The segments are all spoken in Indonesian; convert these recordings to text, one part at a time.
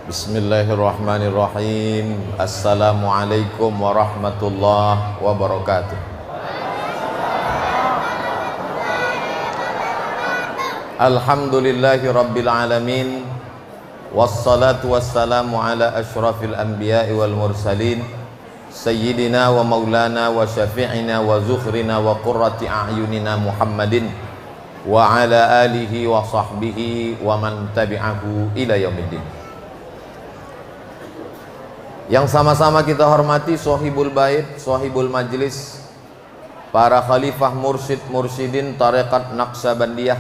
Bismillahirrahmanirrahim. Assalamualaikum warahmatullahi wabarakatuh. Alhamdulillahi rabbil alamin. Wassalatu wassalamu ala ashrafil anbiya'i wal mursalin, sayyidina wa maulana wa syafi'ina wa zukhrina wa qurrati a'yunina Muhammadin wa ala alihi wa sahbihi wa man tabi'ahu ila yaumiddin. Yang sama-sama kita hormati Sohibul Bait, Sohibul Majlis, para khalifah mursyid-mursyidin Tarekat Naqsabandiyah,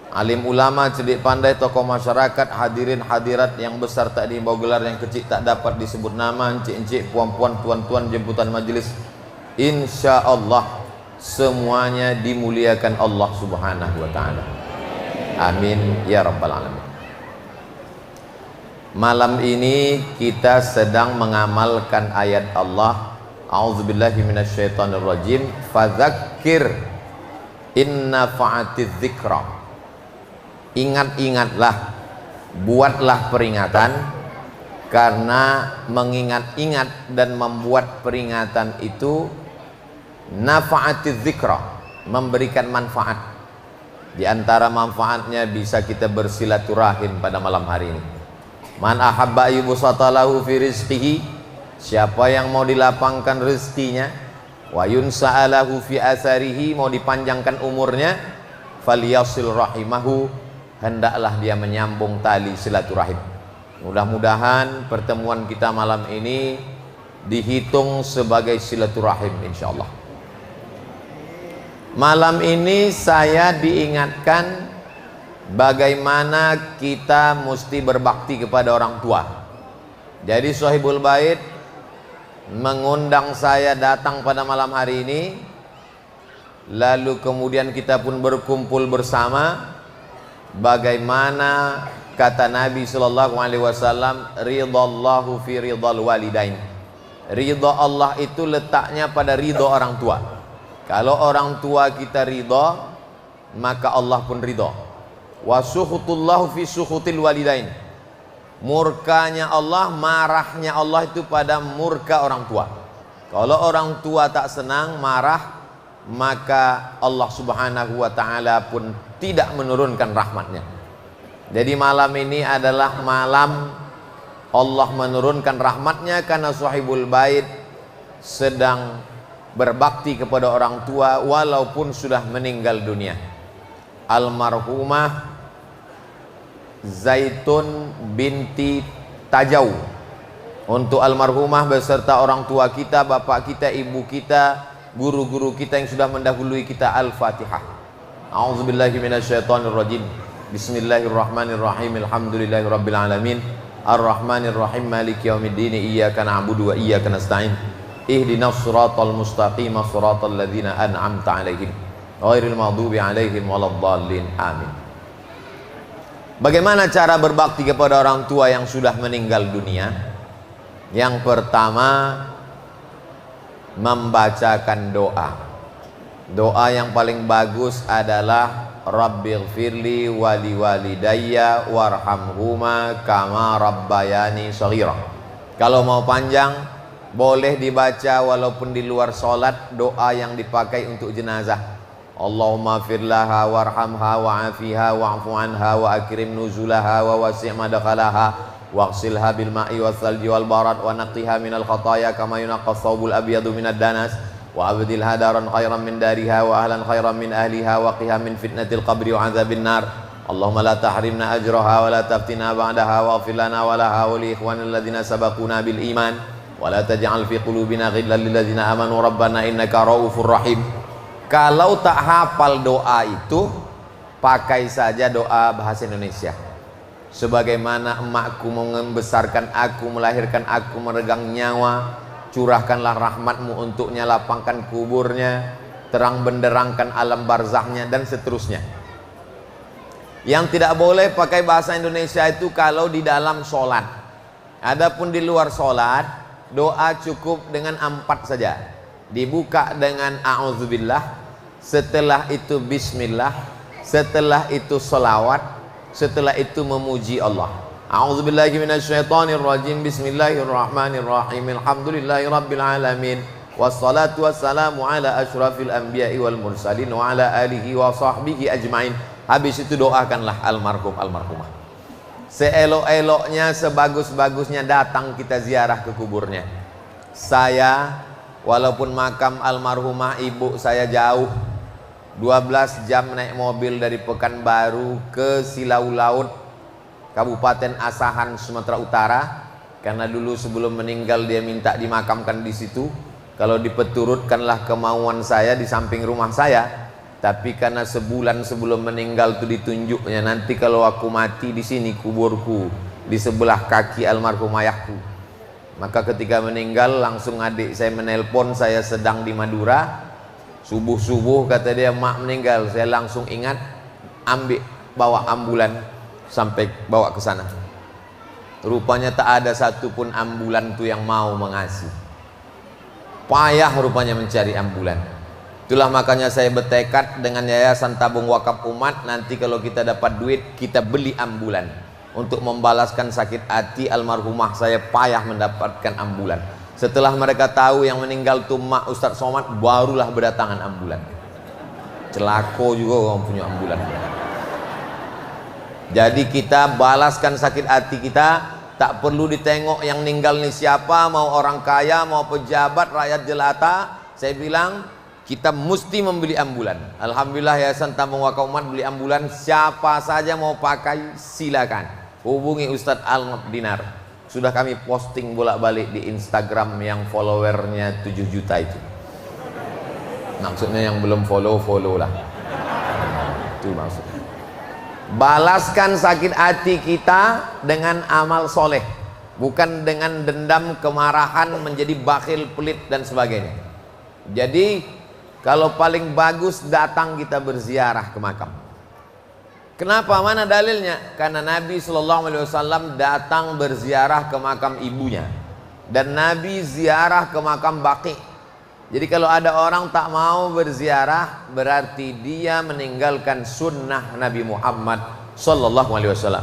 alim ulama, cerdik pandai, tokoh masyarakat, hadirin hadirat yang besar tak diimbau gelar, yang kecil tak dapat disebut nama, encik-encik, puan-puan, tuan-tuan, jemputan majelis, insya Allah semuanya dimuliakan Allah subhanahu wa ta'ala. Amin ya rabbal alamin. Malam ini kita sedang mengamalkan ayat Allah, a'udzubillahi minasyaitonirrajim, fadzakir inna fa'atiz dzikra. Ingat-ingatlah, buatlah peringatan, karena mengingat-ingat dan membuat peringatan itu nafa'atiz dzikra, memberikan manfaat. Di antara manfaatnya bisa kita bersilaturahim pada malam hari ini. Man ahabba yubsatalahu fi rizqihi, siapa yang mau dilapangkan rezekinya, wa yunsa'alahu fi asarihi, mau dipanjangkan umurnya, falyasil rahimahu, hendaklah dia menyambung tali silaturahim. Mudah-mudahan pertemuan kita malam ini dihitung sebagai silaturahim insyaallah. Malam ini saya diingatkan bagaimana kita mesti berbakti kepada orang tua. Jadi Sohibul Bait mengundang saya datang pada malam hari ini, lalu kemudian kita pun berkumpul bersama. Bagaimana kata Nabi sallallahu alaihi wasallam, ridallahu fi ridal walidain. Ridha Allah itu letaknya pada ridha orang tua. Kalau orang tua kita ridha, maka Allah pun ridha. Wa sukhutullahu fi sukhutil walidain. Murkanya Allah, marahnya Allah itu pada murka orang tua. Kalau orang tua tak senang, marah, maka Allah subhanahu wa ta'ala pun tidak menurunkan rahmatnya. Jadi malam ini adalah malam Allah menurunkan rahmatnya, karena Sohibul Bait sedang berbakti kepada orang tua walaupun sudah meninggal dunia. Almarhumah Zaitun binti Tajau. Untuk almarhumah beserta orang tua kita, bapak kita, ibu kita, guru-guru kita yang sudah mendahului kita. Al-Fatihah. A'udzubillahi minasyaitonirrajim. Bismillahirrahmanirrahim. Alhamdulillahirabbil alamin. Arrahmanirrahim. Maliki yaumiddin. Iyyaka na'budu wa iyyaka nasta'in. Ihdinas siratal mustaqim, siratal ladzina an'amta 'alaihim ghairil maghdubi 'alaihim waladdallin. Amin. Bagaimana cara berbakti kepada orang tua yang sudah meninggal dunia? Yang pertama, membacakan doa. Doa yang paling bagus adalah Rabbighfirli wali walidayya warhamhuma kama rabbayani shaghira. Kalau mau panjang, boleh dibaca walaupun di luar sholat, doa yang dipakai untuk jenazah. Allahumma firlaha warhamha wa'afiha wa'fu anha wa akrim nuzulaha wa wasi' madkhalaha waghsilha bil ma'i wasalji wal barad wa naqqiha minal khataaya kama yunqqa thawbul abyadu minad danas wa abdilha daran khairan min dariha wa ahlan khairan min ahliha wa qiha min fitnatil qabri wa 'adzabin nar. Allahumma la tahrimna ajraha wa la taftina ba'daha waghfir lana wa laha wa li ikhwanil ladzina sabaquna bil iman wa la taj'al fi qulubina ghillan lil ladzina amanu rabbana innaka raufur rahim. Kalau tak hafal doa itu, pakai saja doa bahasa Indonesia. Sebagaimana emakku membesarkan aku, melahirkan aku, meregang nyawa, curahkanlah rahmatmu untuknya, lapangkan kuburnya, terang benderangkan alam barzahnya, dan seterusnya. Yang tidak boleh pakai bahasa Indonesia itu kalau di dalam sholat. Adapun di luar sholat, doa cukup dengan 4 saja. Dibuka dengan a'udzubillah, setelah itu bismillah, setelah itu selawat, setelah itu memuji Allah. A'udzubillahi minasyaitonirrajim. Bismillahirrahmanirrahim. Alhamdulillahirabbil alamin. Wassalatu wassalamu ala asyrafil anbiya'i wal mursalin wa ala alihi wa sahbihi ajmain. Habis itu doakanlah almarhum almarhumah. Seelok-eloknya, sebagus-bagusnya datang kita ziarah ke kuburnya. Saya walaupun makam almarhumah ibu saya jauh 12 jam naik mobil dari Pekanbaru ke Silau Laut, Kabupaten Asahan, Sumatera Utara. Karena dulu sebelum meninggal dia minta dimakamkan di situ. Kalau dipeturutkanlah kemauan saya di samping rumah saya. Tapi karena sebulan sebelum meninggal itu ditunjuknya, nanti kalau aku mati di sini kuburku di sebelah kaki almarhum ayahku. Maka ketika meninggal langsung adik saya menelpon, saya sedang di Madura. Subuh-subuh kata dia, mak meninggal. Saya langsung ingat, ambil bawa ambulan sampai bawa ke sana. Rupanya tak ada satupun ambulan itu yang mau mengasih. Payah rupanya mencari ambulan. Itulah makanya saya bertekad dengan Yayasan Tabung Wakaf Umat, nanti kalau kita dapat duit kita beli ambulan untuk membalaskan sakit hati almarhumah saya payah mendapatkan ambulan. Setelah mereka tahu yang meninggal itu mak Ustadz Somad, barulah berdatangan ambulan. Celako juga orang punya ambulan. Jadi kita balaskan sakit hati kita. Tak perlu ditengok yang meninggal ini siapa, mau orang kaya, mau pejabat, rakyat jelata. Saya bilang kita mesti membeli ambulan. Alhamdulillah Yayasan Tabung Wakaf Umat beli ambulan. Siapa saja mau pakai silakan hubungi Ustadz Alnab Dinar. Sudah kami posting bolak-balik di Instagram yang followernya 7 juta itu. Maksudnya yang belum follow lah. Itu maksudnya. Balaskan sakit hati kita dengan amal soleh, bukan dengan dendam, kemarahan, menjadi bakhil, pelit dan sebagainya. Jadi kalau paling bagus datang kita berziarah ke makam. Kenapa? Mana dalilnya? Karena Nabi SAW datang berziarah ke makam ibunya. Dan Nabi ziarah ke makam Baqi. Jadi kalau ada orang tak mau berziarah, berarti dia meninggalkan sunnah Nabi Muhammad SAW.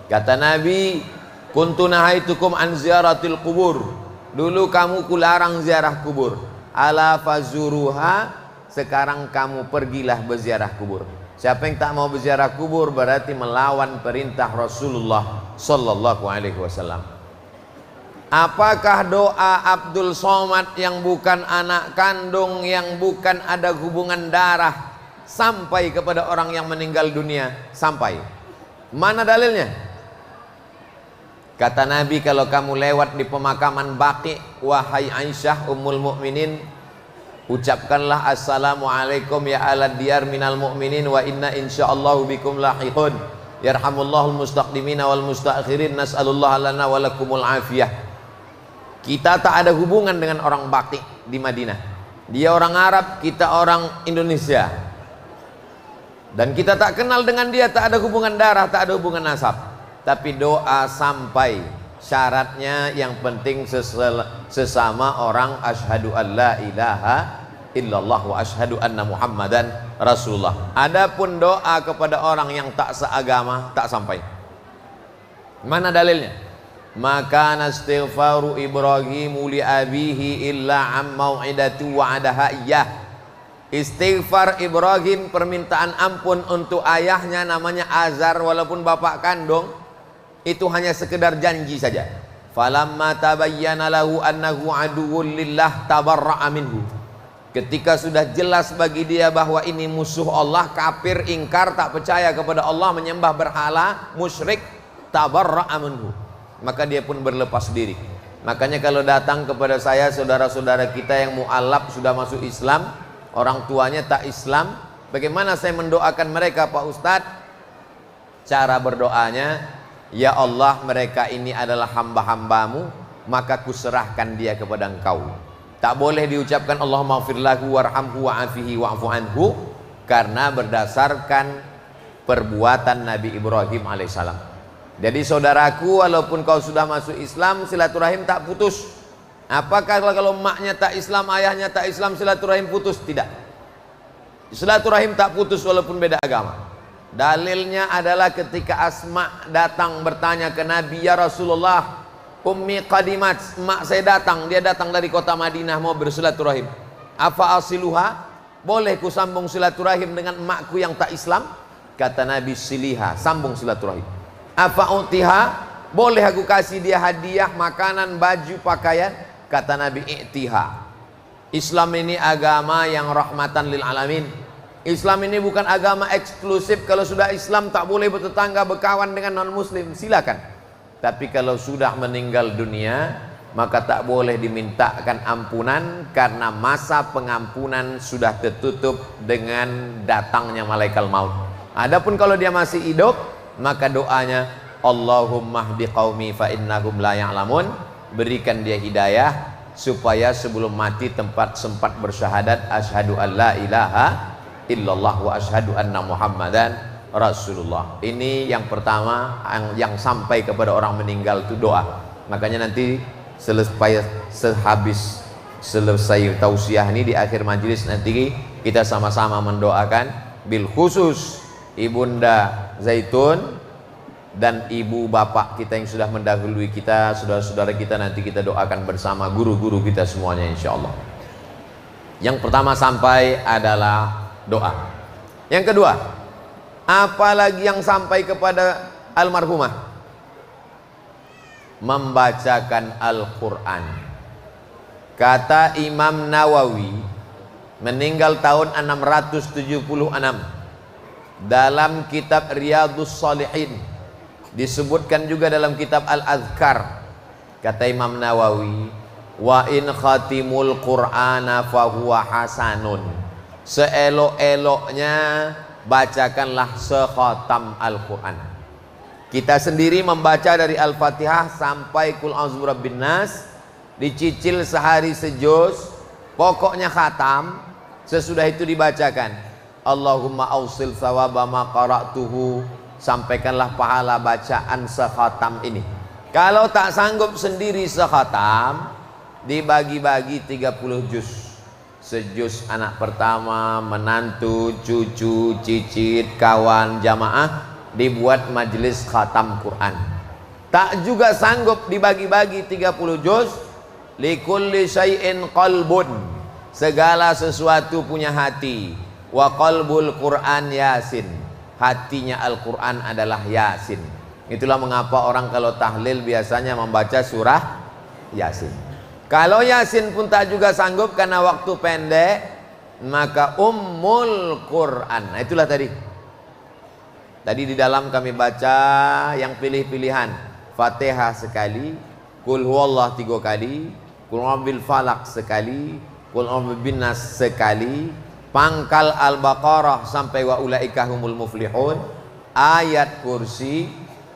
Kata Nabi, kuntu nahaitukum an ziaratil kubur. Dulu kamu kularang ziarah kubur. Ala fazuruha, sekarang kamu pergilah berziarah kubur. Siapa yang tak mau berziarah kubur berarti melawan perintah Rasulullah sallallahu alaihi wasallam. Apakah doa Abdul Somad yang bukan anak kandung, yang bukan ada hubungan darah sampai kepada orang yang meninggal dunia? Sampai. Mana dalilnya? Kata Nabi, kalau kamu lewat di pemakaman Baqi, wahai Aisyah ummul mukminin, ucapkanlah assalamualaikum ya ala diyar minal mu'minin wa inna insyaallahu bikum lahiqun. Yarhamullahul mustaqdimina wal mustaakhirin, nas'alullah lana wa lakumul afiyah. Kita tak ada hubungan dengan orang Baqi di Madinah. Dia orang Arab, kita orang Indonesia. Dan kita tak kenal dengan dia, tak ada hubungan darah, tak ada hubungan nasab. Tapi doa sampai. Syaratnya yang penting sesama orang asyhadu an la ilaha illallah wa asyhadu anna muhammadan rasulullah. Adapun doa kepada orang yang tak seagama tak sampai. Mana dalilnya? Maka nastighfaru Ibrahimu li abihi illa am mau'idatu wa'adaha iyyah. Istighfar Ibrahim, permintaan ampun untuk ayahnya namanya Azar, walaupun bapak kandung, itu hanya sekedar janji saja. Falamma tabayyana lahu annahu aduwwun lillah tabarra'a minhu. Ketika sudah jelas bagi dia bahwa ini musuh Allah, kafir, ingkar, tak percaya kepada Allah, menyembah berhala, musyrik, tabarra'a minhu, maka dia pun berlepas diri. Makanya kalau datang kepada saya saudara-saudara kita yang mu'alaf sudah masuk Islam, orang tuanya tak Islam, bagaimana saya mendoakan mereka Pak Ustadz? Cara berdoanya, ya Allah, mereka ini adalah hamba-hambamu, maka kuserahkan dia kepada engkau. Tak boleh diucapkan Allahumma ighfir lahu warhamhu wa'afihi wa'fu anhu, karena berdasarkan perbuatan Nabi Ibrahim alaihissalam. Jadi saudaraku, walaupun kau sudah masuk Islam, silaturahim tak putus. Apakah kalau maknya tak Islam, ayahnya tak Islam, silaturahim putus? Tidak. Silaturahim tak putus walaupun beda agama. Dalilnya adalah ketika Asma datang bertanya ke Nabi, ya Rasulullah, ummi qadimat, emak saya datang, dia datang dari kota Madinah mau bersilaturahim. Afa asiluha, boleh ku sambung silaturahim dengan emakku yang tak Islam? Kata Nabi, siliha, sambung silaturahim. Afa utiha, boleh aku kasih dia hadiah, makanan, baju, pakaian? Kata Nabi, i'tiha. Islam ini agama yang rahmatan lil alamin. Islam ini bukan agama eksklusif. Kalau sudah Islam tak boleh bertetangga, berkawan dengan non muslim, silakan. Tapi kalau sudah meninggal dunia, maka tak boleh dimintakan ampunan, karena masa pengampunan sudah tertutup dengan datangnya malaikat maut. Adapun kalau dia masih hidup, maka doanya Allahumma hdi qaumi fa innahum la ya'lamun, berikan dia hidayah supaya sebelum mati sempat bersyahadat asyhadu an la ilaha illallah wa asyhadu anna muhammadan rasulullah. Ini yang pertama yang sampai kepada orang meninggal itu doa. Makanya nanti selesai tausiah ini di akhir majelis nanti kita sama-sama mendoakan, bil khusus Ibunda Zaitun dan ibu bapak kita yang sudah mendahului kita, saudara-saudara kita, nanti kita doakan bersama guru-guru kita semuanya insyaallah. Yang pertama sampai adalah doa. Yang kedua, apalagi yang sampai kepada almarhumah? Membacakan Al-Quran. Kata Imam Nawawi, meninggal tahun 676, dalam kitab Riyadhus Shalihin, disebutkan juga dalam kitab Al-Adhkar, kata Imam Nawawi, wa in khatimul Qur'ana fahuwa hasanun, seelok-eloknya bacakanlah sekhatam Al-Quran. Kita sendiri membaca dari Al-Fatihah sampai Qul a'udzu birabbin nas, dicicil sehari sejuz, pokoknya khatam. Sesudah itu dibacakan Allahumma ausil thawaba ma qara'tuhu, sampaikanlah pahala bacaan sekhatam ini. Kalau tak sanggup sendiri sekhatam, dibagi-bagi 30 juz. Sejuz anak pertama, menantu, cucu, cicit, kawan, jamaah, dibuat majelis khatam Quran. Tak juga sanggup dibagi-bagi 30 juz, likulli syai'in qalbun, segala sesuatu punya hati, wa qalbul Quran yasin, hatinya Al-Quran adalah yasin. Itulah mengapa orang kalau tahlil biasanya membaca surah Yasin. Kalau Yasin pun tak juga sanggup karena waktu pendek, maka Ummul Quran. Nah, itulah tadi di dalam kami baca yang pilih-pilihan, Fatihah sekali, Qul huwallah 3 kali, Qul a'udzu falaq sekali, Qul a'udzu binnas sekali, pangkal Al-Baqarah sampai wa ulaika humul muflihun, ayat kursi,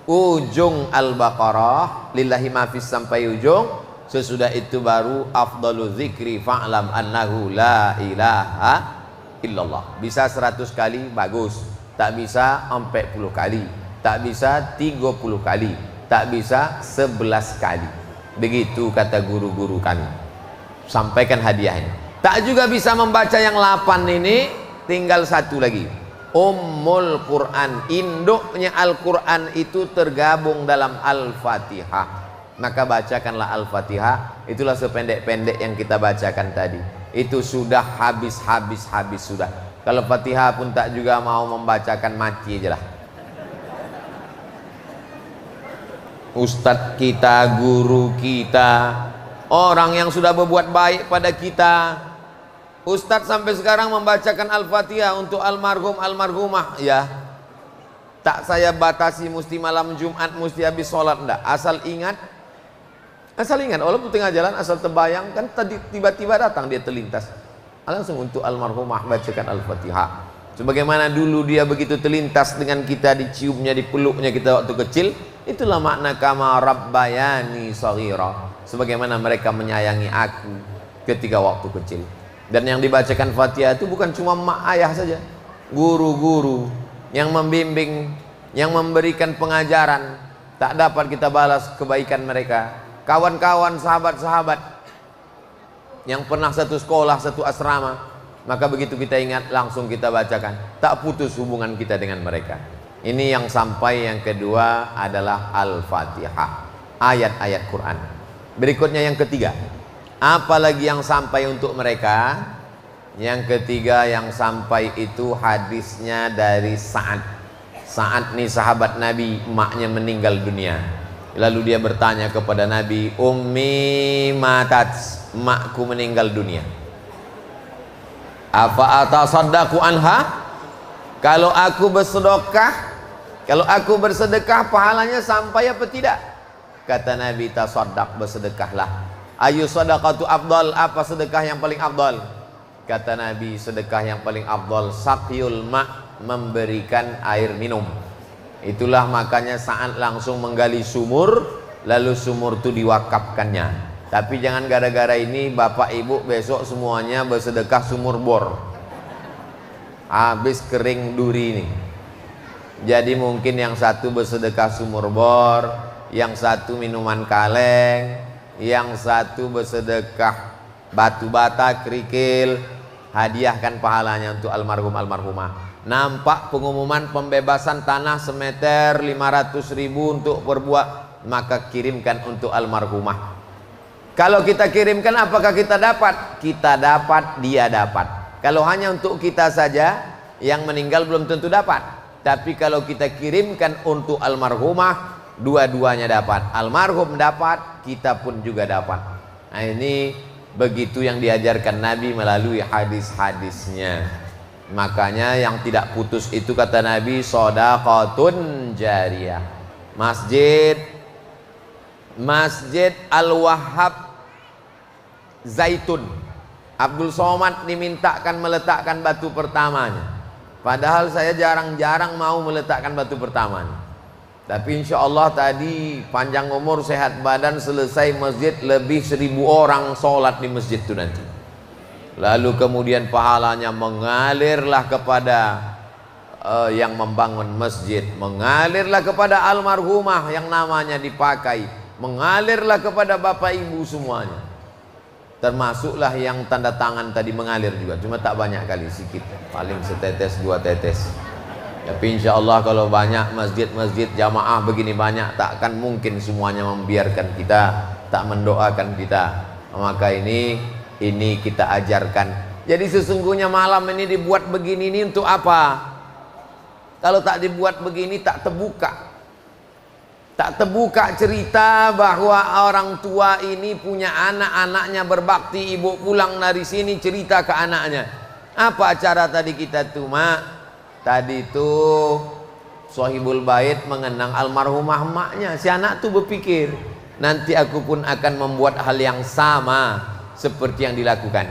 ujung Al-Baqarah, lillahi mafis sampai ujung. Sesudah itu baru afdalu zikri fa'lam annahu la ilaha illallah. Bisa 100 kali bagus, tak bisa 40 kali, tak bisa 30 kali, tak bisa 11 kali. Begitu kata guru-guru kami. Sampaikan hadiahnya. Tak juga bisa membaca yang 8 ini, tinggal 1 lagi. Ummul Quran, induknya Al-Quran itu tergabung dalam Al-Fatihah. Maka bacakanlah Al-Fatihah. Itulah sependek-pendek yang kita bacakan tadi. Itu sudah habis sudah. Kalau Fatihah pun tak juga mau membacakan, mati aja lah. Ustadz kita, guru kita, orang yang sudah berbuat baik pada kita, Ustadz sampai sekarang membacakan Al-Fatihah untuk almarhum almarhumah, ya. Tak saya batasi mesti malam Jumat, mesti habis sholat, enggak. Asal ingat, walaupun tengah jalan, asal terbayang, kan tadi tiba-tiba datang dia terlintas, langsung untuk almarhumah bacakan Al-Fatihah. Sebagaimana dulu dia begitu terlintas dengan kita, diciumnya, dipeluknya kita waktu kecil. Itulah makna kama rabbayani shaghira, sebagaimana mereka menyayangi aku ketika waktu kecil. Dan yang dibacakan Fatihah itu bukan cuma mak ayah saja, guru-guru yang membimbing, yang memberikan pengajaran, tak dapat kita balas kebaikan mereka. Kawan-kawan, sahabat-sahabat yang pernah satu sekolah, satu asrama, Maka begitu kita ingat langsung kita bacakan, tak putus hubungan kita dengan mereka. Ini yang sampai. Yang kedua adalah Al-Fatihah, ayat-ayat Quran. Berikutnya yang ketiga, apalagi yang sampai untuk mereka? Yang ketiga yang sampai itu hadisnya dari Sa'ad. Sa'ad nih sahabat Nabi, emaknya meninggal dunia. Lalu dia bertanya kepada Nabi, Ummi matat, emakku meninggal dunia. Apa atasaddaqu anha? Kalau aku bersedekah, pahalanya sampai apa tidak? Kata Nabi, tasaddaq, bersedekahlah. Ayu sadaqatu afdal, apa sedekah yang paling afdal? Kata Nabi, sedekah yang paling afdal saqyul ma', memberikan air minum. Itulah makanya Sa'ad langsung menggali sumur, lalu sumur itu diwakafkannya. Tapi jangan gara-gara ini bapak ibu besok semuanya bersedekah sumur bor, habis kering duri ini. Jadi mungkin yang satu bersedekah sumur bor, yang satu minuman kaleng, yang satu bersedekah batu bata, kerikil. Hadiahkan pahalanya untuk almarhum-almarhumah. Nampak pengumuman pembebasan tanah semeter 500.000 untuk berbuat, maka kirimkan untuk almarhumah. Kalau kita kirimkan, apakah kita dapat? Kita dapat, dia dapat. Kalau hanya untuk kita saja, yang meninggal belum tentu dapat. Tapi kalau kita kirimkan untuk almarhumah, dua-duanya dapat. Almarhum dapat, kita pun juga dapat. Nah, ini begitu yang diajarkan Nabi melalui hadis-hadisnya. Makanya yang tidak putus itu kata Nabi, shadaqatun jariyah. Masjid Al-Wahhab Zaitun, Abdul Somad dimintakan meletakkan batu pertamanya. Padahal saya jarang-jarang mau meletakkan batu pertamanya. Tapi insya Allah tadi panjang umur sehat badan, selesai masjid lebih 1.000 orang sholat di masjid itu nanti. Lalu kemudian pahalanya mengalirlah kepada yang membangun masjid, mengalirlah kepada almarhumah yang namanya dipakai, mengalirlah kepada bapak ibu semuanya. Termasuklah yang tanda tangan tadi mengalir juga, cuma tak banyak kali, sedikit, paling setetes 2 tetes. Tapi insya Allah kalau banyak masjid-masjid jamaah begini banyak, takkan mungkin semuanya membiarkan kita, tak mendoakan kita. Maka ini kita ajarkan. Jadi sesungguhnya malam ini dibuat begini ini untuk apa? Kalau tak dibuat begini tak terbuka. Tak terbuka cerita bahwa orang tua ini punya anak-anaknya berbakti, ibu pulang dari sini cerita ke anaknya. Apa acara tadi kita tuh, Mak? Tadi itu Sohibul Bait mengenang almarhumah emaknya. Si anak tuh berpikir, nanti aku pun akan membuat hal yang sama seperti yang dilakukan.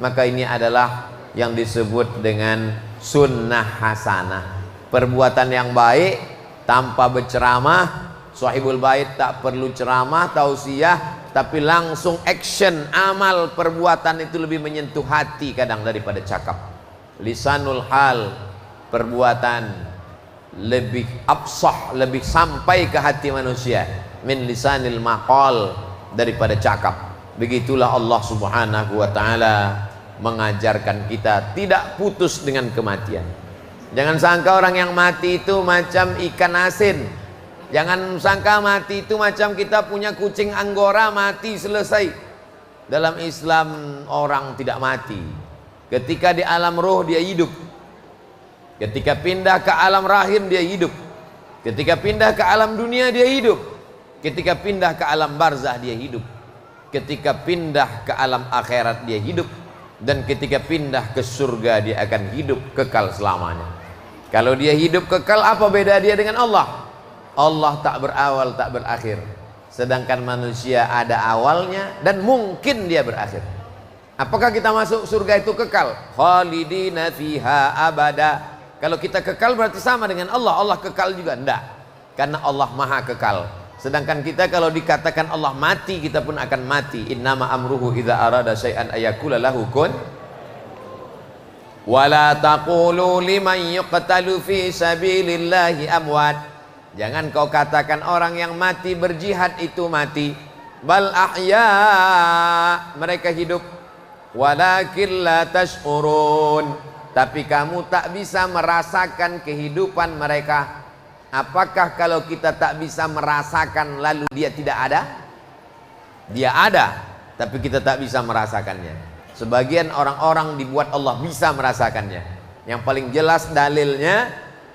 Maka ini adalah yang disebut dengan sunnah hasanah, perbuatan yang baik tanpa berceramah. Sohibul Bait tak perlu ceramah, tausiah, tapi langsung action, amal, perbuatan itu lebih menyentuh hati kadang daripada cakap. Lisanul hal, perbuatan lebih absah, lebih sampai ke hati manusia, min lisanil maqal, daripada cakap. Begitulah Allah Subhanahu wa ta'ala mengajarkan kita tidak putus dengan kematian. Jangan sangka orang yang mati itu macam ikan asin. Jangan sangka mati itu macam kita punya kucing anggora mati selesai. Dalam Islam orang tidak mati. Ketika di alam roh dia hidup. Ketika pindah ke alam rahim dia hidup. Ketika pindah ke alam dunia dia hidup. Ketika pindah ke alam barzah dia hidup. Ketika pindah ke alam akhirat dia hidup. Dan ketika pindah ke surga dia akan hidup kekal selamanya. Kalau dia hidup kekal, apa beda dia dengan Allah? Allah tak berawal tak berakhir. Sedangkan manusia ada awalnya dan mungkin dia berakhir. Apakah kita masuk surga itu kekal? Khalidina fiha abada. Kalau kita kekal berarti sama dengan Allah. Allah kekal juga? Enggak. Karena Allah maha kekal. Sedangkan kita kalau dikatakan Allah mati, kita pun akan mati. Innama amruhu idza arada syai'an ayakula lahu kun. Wala taqulu liman yuqtalu fi sabilillahi amwat. Jangan kau katakan orang yang mati berjihad itu mati. Bal ahya, mereka hidup. walakin la tash'urun, tapi kamu tak bisa merasakan kehidupan mereka. Apakah kalau kita tak bisa merasakan lalu dia tidak ada? Dia ada, tapi kita tak bisa merasakannya. Sebagian orang-orang dibuat Allah bisa merasakannya. Yang paling jelas dalilnya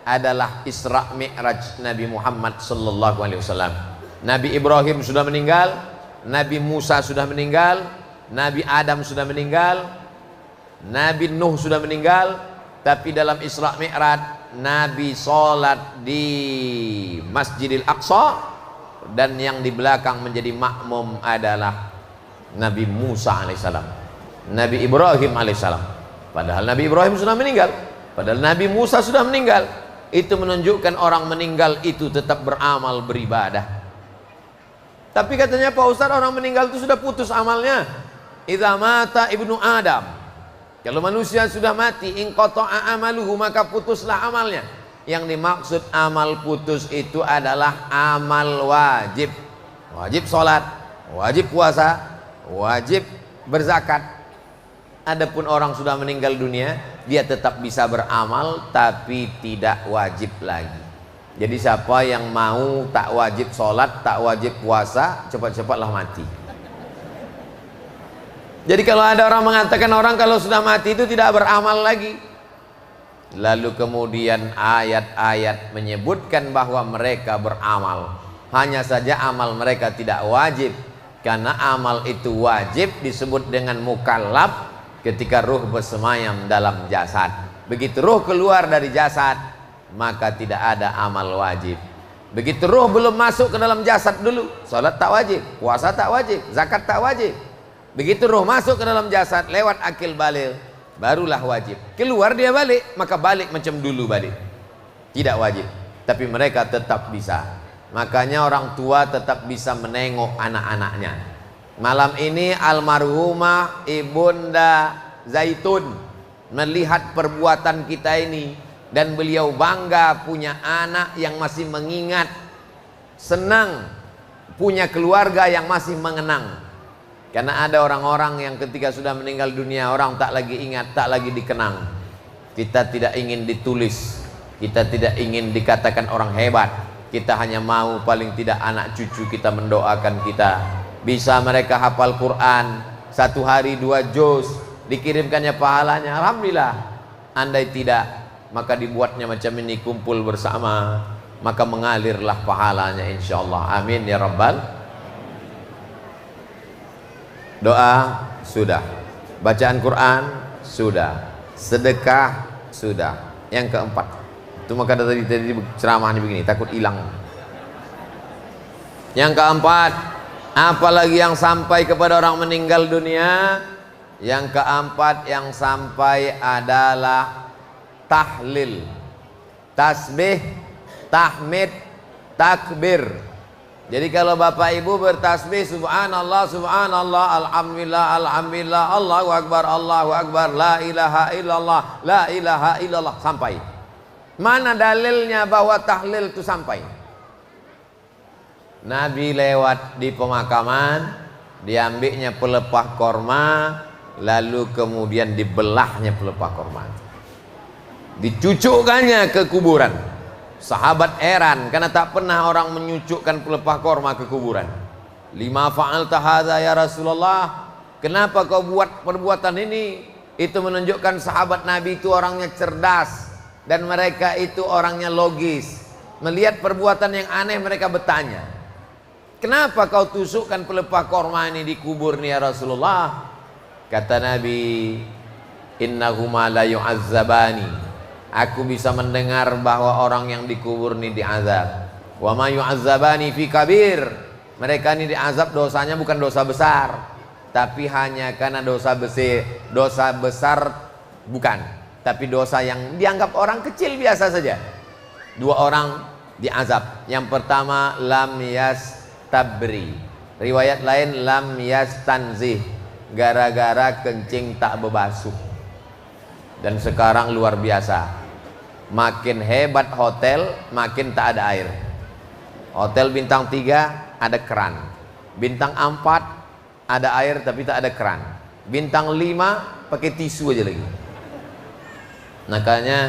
adalah Isra Mi'raj Nabi Muhammad sallallahu alaihi wasallam. Nabi Ibrahim sudah meninggal, Nabi Musa sudah meninggal, Nabi Adam sudah meninggal, Nabi Nuh sudah meninggal, tapi dalam Isra Mi'raj Nabi sholat di Masjidil Aqsa, dan yang di belakang menjadi makmum adalah Nabi Musa alaihissalam, Nabi Ibrahim alaihissalam. Padahal Nabi Ibrahim sudah meninggal, padahal Nabi Musa sudah meninggal. Itu menunjukkan orang meninggal itu tetap beramal, beribadah. Tapi katanya Pak Ustaz, orang meninggal itu sudah putus amalnya. Idza mata ibnu Adam, kalau manusia sudah mati, in qata'a amaluhu, maka putuslah amalnya. Yang dimaksud amal putus itu adalah amal wajib. Wajib sholat, wajib puasa, wajib berzakat. Adapun orang sudah meninggal dunia, dia tetap bisa beramal tapi tidak wajib lagi. Jadi siapa yang mau tak wajib sholat, tak wajib puasa, cepat-cepatlah mati. Jadi kalau ada orang mengatakan orang kalau sudah mati itu tidak beramal lagi, lalu kemudian ayat-ayat menyebutkan bahwa mereka beramal, hanya saja amal mereka tidak wajib. Karena amal itu wajib disebut dengan mukallaf ketika ruh bersemayam dalam jasad. Begitu ruh keluar dari jasad, maka tidak ada amal wajib. Begitu ruh belum masuk ke dalam jasad dulu, salat tak wajib, puasa tak wajib, zakat tak wajib. Begitu ruh masuk ke dalam jasad lewat akil baligh, barulah wajib. Keluar dia balik, maka balik macam dulu balik. Tidak wajib, tapi mereka tetap bisa. Makanya orang tua tetap bisa menengok anak-anaknya. Malam ini almarhumah Ibunda Zaitun melihat perbuatan kita ini, dan beliau bangga punya anak yang masih mengingat, senang punya keluarga yang masih mengenang. Karena ada orang-orang yang ketika sudah meninggal dunia, orang tak lagi ingat, tak lagi dikenang. Kita tidak ingin ditulis, kita tidak ingin dikatakan orang hebat. Kita hanya mau paling tidak anak cucu kita mendoakan kita. Bisa mereka hafal Quran 1 hari 2 juz, dikirimkannya pahalanya, alhamdulillah. Andai tidak, maka dibuatnya macam ini, kumpul bersama, maka mengalirlah pahalanya insyaallah. Amin ya rabbal. Doa sudah, bacaan Quran sudah, sedekah sudah. Yang keempat, itu maka tadi ceramahnya begini, takut hilang. Yang keempat, apalagi yang sampai kepada orang meninggal dunia? Yang keempat yang sampai adalah tahlil, tasbih, tahmid, takbir. Jadi kalau bapak ibu bertasbih subhanallah, subhanallah, alhamdulillah, alhamdulillah, Allahu akbar, la ilaha illallah, la ilaha illallah, sampai. Mana dalilnya bahwa tahlil itu sampai? Nabi lewat di pemakaman, diambilnya pelepah korma, lalu kemudian dibelahnya pelepah korma, dicucukkannya ke kuburan. Sahabat heran karena tak pernah orang menyucukkan pelepah korma ke kuburan. Lima fa'alta hadza ya Rasulullah, kenapa kau buat perbuatan ini? Itu menunjukkan sahabat Nabi itu orangnya cerdas, dan mereka itu orangnya logis. Melihat perbuatan yang aneh mereka bertanya, kenapa kau tusukkan pelepah korma ini di kubur nih ya Rasulullah? Kata Nabi, innahuma la yu'azzabani, aku bisa mendengar bahwa orang yang dikubur ini diazab. Wa ma yu'azzabani fi kabir, mereka ini diazab dosanya bukan dosa besar, tapi hanya karena dosa besar bukan, tapi dosa yang dianggap orang kecil biasa saja. 2 orang diazab. Yang pertama lam yastabri, riwayat lain lam yastanzih, gara-gara kencing tak berbasuh. Dan sekarang luar biasa, makin hebat hotel makin tak ada air. Hotel bintang 3 ada keran, bintang 4 ada air tapi tak ada keran. bintang 5 pakai tisu aja lagi. Makanya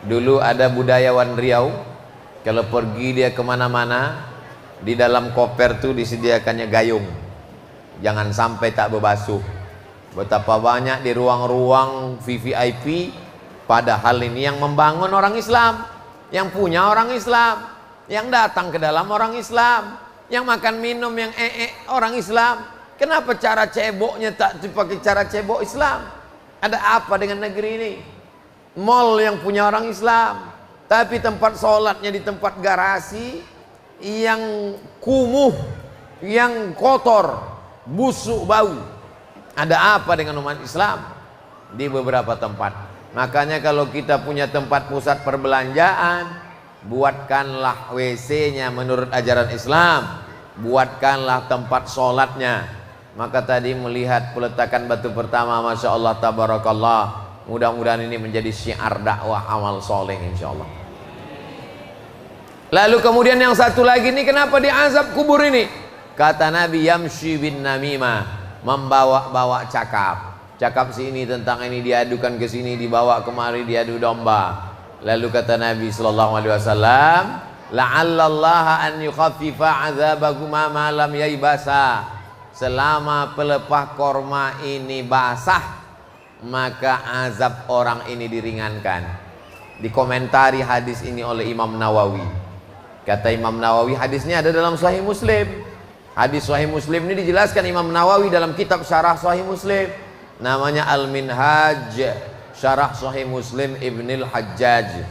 dulu ada budayawan Riau, kalau pergi dia kemana-mana, di dalam koper tuh disediakannya gayung, jangan sampai tak berbasuh. Betapa banyak di ruang-ruang VVIP, padahal ini yang membangun orang Islam, yang punya orang Islam, yang datang ke dalam orang Islam, yang makan minum yang orang Islam. Kenapa cara ceboknya tak dipakai cara cebok Islam? Ada apa dengan negeri ini? Mall yang punya orang Islam, tapi tempat sholatnya di tempat garasi yang kumuh, yang kotor, busuk, bau. Ada apa dengan umat Islam di beberapa tempat? Makanya kalau kita punya tempat pusat perbelanjaan, buatkanlah WC-nya menurut ajaran Islam, buatkanlah tempat sholatnya. Maka tadi melihat peletakan batu pertama, Masya Allah, tabarakallah, mudah-mudahan ini menjadi syiar dakwah amal soleh insya Allah. Lalu kemudian yang satu lagi ini, kenapa diazab kubur ini? Kata Nabi, yamshi bin namimah, membawa-bawa cakap sini tentang ini, diadukan ke sini, dibawa kemari, diadu domba. Lalu kata Nabi sallallahu alaihi wasallam, la'allallaha an yukhaffifa 'adzabahuma ma lam yaibasa. Selama pelepah korma ini basah, maka azab orang ini diringankan. Dikomentari hadis ini oleh Imam Nawawi. Kata Imam Nawawi, hadisnya ada dalam Sahih Muslim. Hadis Sahih Muslim ini dijelaskan Imam Nawawi dalam kitab Syarah Sahih Muslim, namanya Al-Minhaj, Syarah Sahih Muslim Ibnul Hajjaj.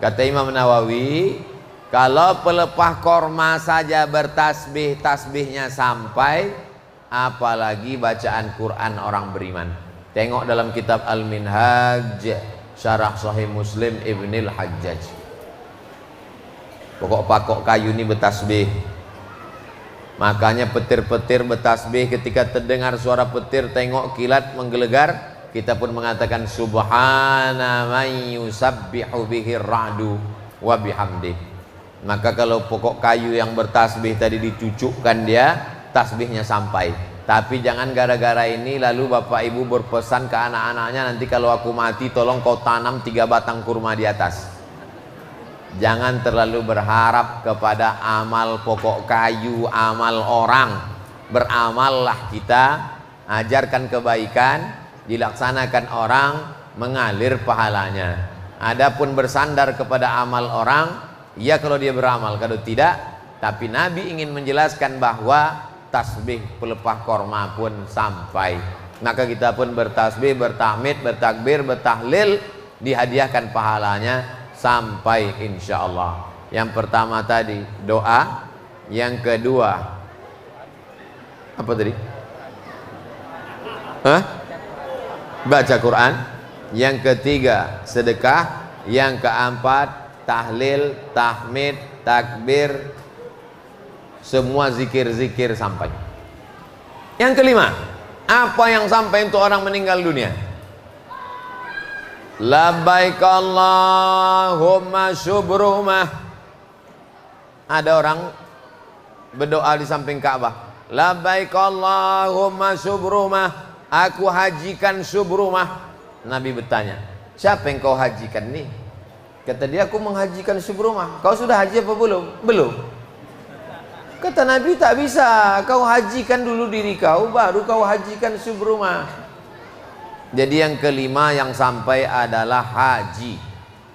Kata Imam Nawawi, kalau pelepah korma saja bertasbih, tasbihnya sampai, apalagi bacaan Quran orang beriman. Tengok dalam kitab Al-Minhaj, Syarah Sahih Muslim Ibnul Hajjaj. Pokok-pokok kayu ini bertasbih. Makanya petir-petir bertasbih, ketika terdengar suara petir, tengok kilat menggelegar, kita pun mengatakan subhana man yusabbihu bihi ra'du wa bihamdi. Maka kalau pokok kayu yang bertasbih tadi dicucukkan dia, tasbihnya sampai. Tapi jangan gara-gara ini lalu bapak ibu berpesan ke anak-anaknya, nanti kalau aku mati tolong kau tanam 3 batang kurma di atas. Jangan terlalu berharap kepada amal pokok kayu, amal orang. Beramallah kita, ajarkan kebaikan, dilaksanakan orang, mengalir pahalanya. Adapun bersandar kepada amal orang, ya kalau dia beramal, kalau tidak. Tapi Nabi ingin menjelaskan bahwa tasbih pelepah korma pun sampai. Maka kita pun bertasbih, bertahmid, bertakbir, bertahlil, dihadiahkan pahalanya sampai insya Allah. Yang pertama tadi doa, yang kedua apa tadi? Baca Quran, yang ketiga sedekah, yang keempat tahlil, tahmid, takbir, semua zikir-zikir sampai. Yang kelima, apa yang sampai untuk orang meninggal dunia? Labbaik Allahumma syubrumah. Ada orang berdoa di samping Ka'bah, labbaik Allahumma syubrumah, aku hajikan syubrumah. Nabi bertanya, siapa yang kau hajikan nih? Kata dia, aku menghajikan syubrumah. Kau sudah haji apa belum? Belum. Kata Nabi, tak bisa, kau hajikan dulu diri kau, baru kau hajikan syubrumah. Jadi yang kelima yang sampai adalah haji.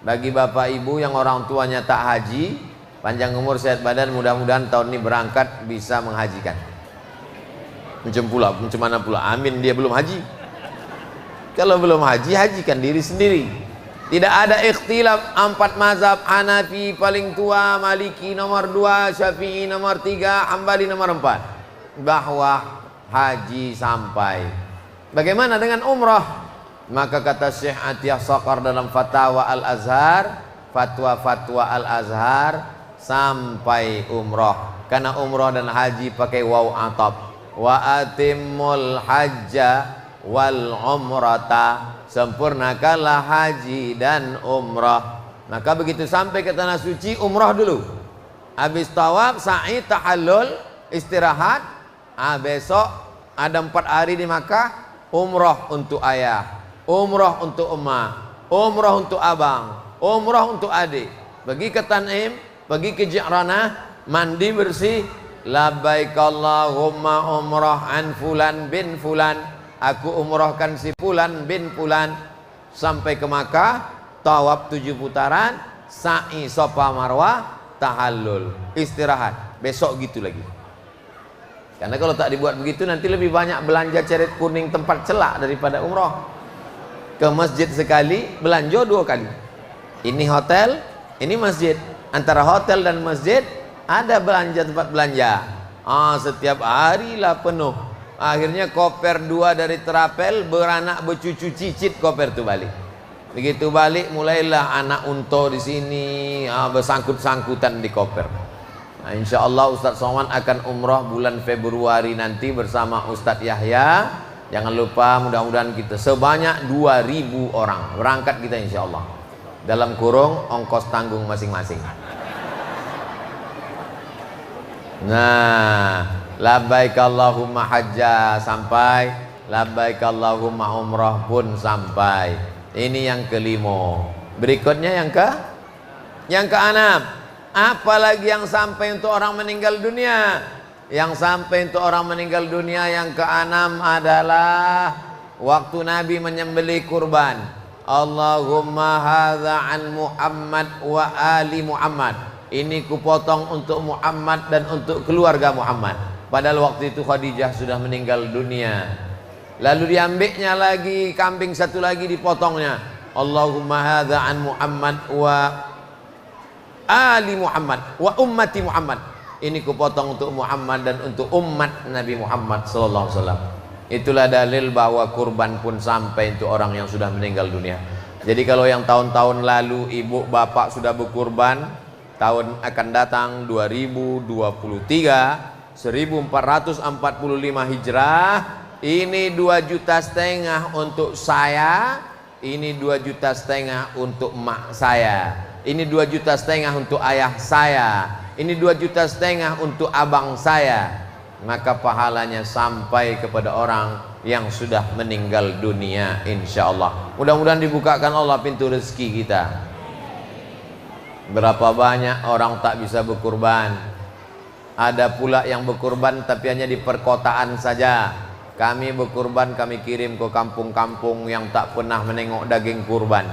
Bagi bapak ibu yang orang tuanya tak haji, panjang umur sehat badan, mudah-mudahan tahun ini berangkat bisa menghajikan. Macam mana pula, amin, dia belum haji. Kalau belum haji, hajikan diri sendiri. Tidak ada ikhtilaf 4 mazhab, Hanafi paling tua, Maliki nomor 2, Syafi'i nomor 3, Hambali nomor 4, bahwa haji sampai. Bagaimana dengan umrah? Maka kata Syekh Atiyah Saqar dalam Fatwa Al-Azhar, fatwa-fatwa Al-Azhar, sampai umrah. Karena umrah dan haji pakai waw atab. Wa atimmul hajja wal umrata, sempurnakanlah haji dan umrah. Maka begitu sampai ke tanah suci, umrah dulu. Habis tawaf, sa'i, tahallul, istirahat. Besok ada 4 hari di Makkah, umroh untuk ayah, umroh untuk emak, umroh untuk abang, umroh untuk adik. Pergi ke Tanim, pergi ke Ji'ranah, mandi bersih, labbaik Allahumma umroh an fulan bin fulan, aku umrohkan si fulan bin fulan. Sampai ke Makkah, tawaf 7 putaran, sa'i Safa Marwah, tahallul, istirahat, besok gitu lagi. Karena kalau tak dibuat begitu nanti lebih banyak belanja ceret kuning tempat celak daripada umroh. Ke masjid sekali, belanja 2 kali. Ini hotel, ini masjid. Antara hotel dan masjid ada belanja tempat belanja. Setiap hari lah penuh. Akhirnya koper 2 dari Terapel beranak bercucu cicit koper tu balik. Begitu balik mulailah anak unta di sini bersangkut-sangkutan di koper. Nah, insya Allah Ustadz Somad akan umroh bulan Februari nanti bersama Ustadz Yahya. Jangan lupa, mudah-mudahan kita sebanyak 2000 orang berangkat kita insya Allah. Dalam kurung ongkos tanggung masing-masing. Nah, labbaik Allahumma hajjah sampai, labbaik Allahumma umroh pun sampai. Ini yang kelima. Berikutnya yang keenam. Apalagi yang sampai untuk orang meninggal dunia? Yang sampai untuk orang meninggal dunia yang keenam adalah waktu Nabi menyembelih kurban. Allahumma hadza an Muhammad wa ali Muhammad. Ini kupotong untuk Muhammad dan untuk keluarga Muhammad. Padahal waktu itu Khadijah sudah meninggal dunia. Lalu diambilnya lagi kambing satu lagi dipotongnya. Allahumma hadza an Muhammad wa ali Muhammad wa ummati Muhammad. Ini kupotong untuk Muhammad dan untuk umat Nabi Muhammad sallallahu alaihi wasallam. Itulah dalil bahwa kurban pun sampai untuk orang yang sudah meninggal dunia. Jadi kalau yang tahun-tahun lalu ibu bapak sudah berkurban, tahun akan datang 2023 1445 Hijrah, ini 2,5 juta untuk saya, ini 2,5 juta untuk emak saya, ini 2,5 juta untuk ayah saya, ini 2,5 juta untuk abang saya. Maka pahalanya sampai kepada orang yang sudah meninggal dunia insya Allah. Mudah-mudahan dibukakan Allah pintu rezeki kita. Berapa banyak orang tak bisa berkurban. Ada pula yang berkurban tapi hanya di perkotaan saja. Kami berkurban, kami kirim ke kampung-kampung yang tak pernah menengok daging kurban.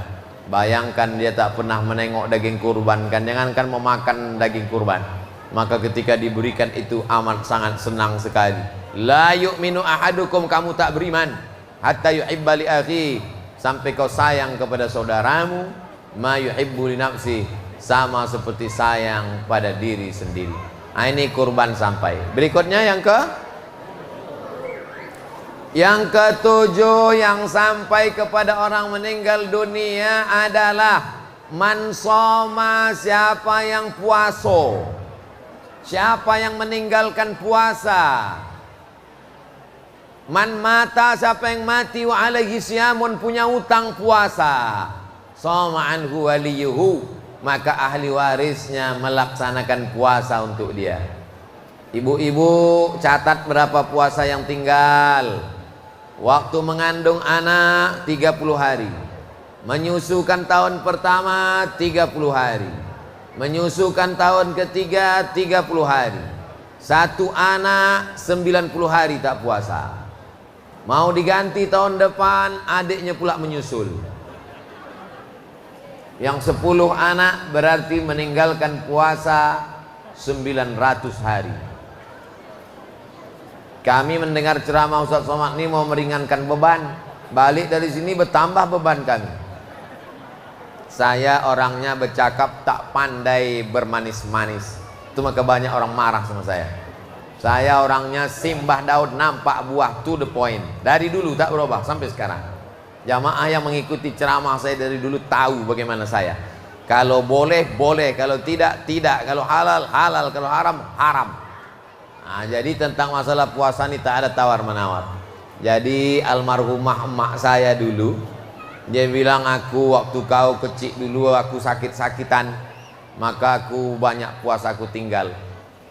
Bayangkan dia tak pernah menengok daging kurban kan, jangankan memakan daging kurban. Maka ketika diberikan itu amat sangat senang sekali. La yu'minu ahadukum, kamu tak beriman hatta yuhibba li akhi, sampai kau sayang kepada saudaramu ma yuhibbu li nafsi, sama seperti sayang pada diri sendiri. Nah, ini kurban sampai. Berikutnya yang ketujuh yang sampai kepada orang meninggal dunia adalah mansoma, siapa yang puasa, siapa yang meninggalkan puasa. Man mata, siapa yang mati wa alaihi siyamun, punya utang puasa, sama anhu waliyuhu, maka ahli warisnya melaksanakan puasa untuk dia. Ibu-ibu catat berapa puasa yang tinggal. Waktu mengandung anak 30 hari, menyusukan tahun pertama 30 hari, menyusukan tahun ketiga 30 hari, satu anak 90 hari tak puasa. Mau diganti tahun depan, adiknya pula menyusul. Yang 10 anak berarti meninggalkan puasa 900 hari. Kami mendengar ceramah Ustadz Somad ini mau meringankan beban. Balik dari sini bertambah beban kami. Saya orangnya bercakap tak pandai bermanis-manis. Itu maka banyak orang marah sama saya. Saya orangnya simbah daun, nampak buah, to the point. Dari dulu tak berubah sampai sekarang. Jamaah yang mengikuti ceramah saya dari dulu tahu bagaimana saya. Kalau boleh, boleh. Kalau tidak, tidak. Kalau halal, halal. Kalau haram, haram. Nah, jadi tentang masalah puasa ini tak ada tawar-menawar. Jadi almarhumah emak saya dulu, dia bilang, aku waktu kau kecil dulu aku sakit-sakitan, maka aku banyak puasa aku tinggal.